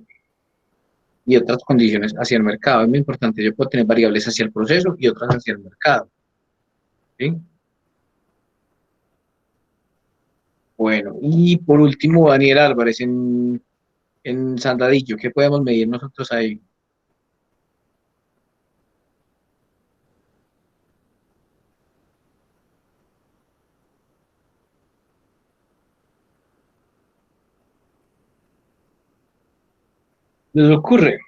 y otras condiciones hacia el mercado. Es muy importante. Yo puedo tener variables hacia el proceso y otras hacia el mercado. ¿Sí? Bueno, y por último, Daniel Álvarez en Sandadillo, ¿qué podemos medir nosotros ahí? les ocurre.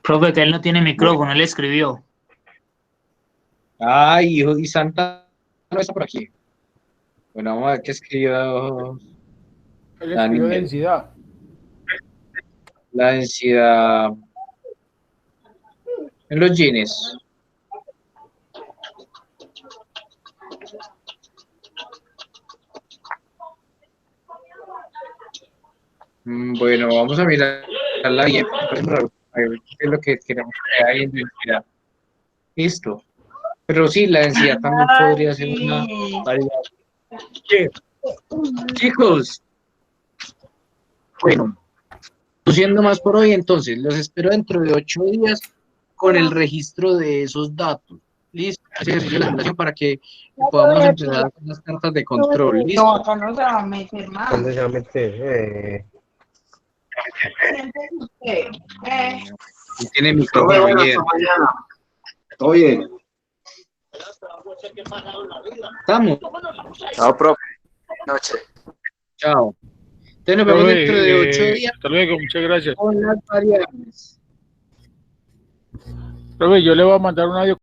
Profe, que él no tiene micrófono, él escribió. Ay, hijo de Santa, no está por aquí. Bueno, vamos a ver qué escribió Él Dani. escribió densidad. La densidad en los genes. Bueno, vamos a mirarla bien. A ver qué es lo que queremos que hay en densidad. Listo. Pero sí, la densidad también podría ser una variable. ¿Qué? Chicos, bueno, siendo más por hoy, entonces, los espero dentro de 8 días con el registro de esos datos. ¿Listo? Ese ejercicio de la simulación para que podamos empezar con las cartas de control. ¿Listo? No, acá no se va a meter más. ¿Dónde se va a meter? Siéntese usted. Y tiene micrófono abierto. Todo bien. ¿Estamos? Chao, profe. Noche. Chao. Entonces nos vemos dentro de 8 Profe, días hasta luego, muchas gracias. con las variables. Profe, yo le voy a mandar un audio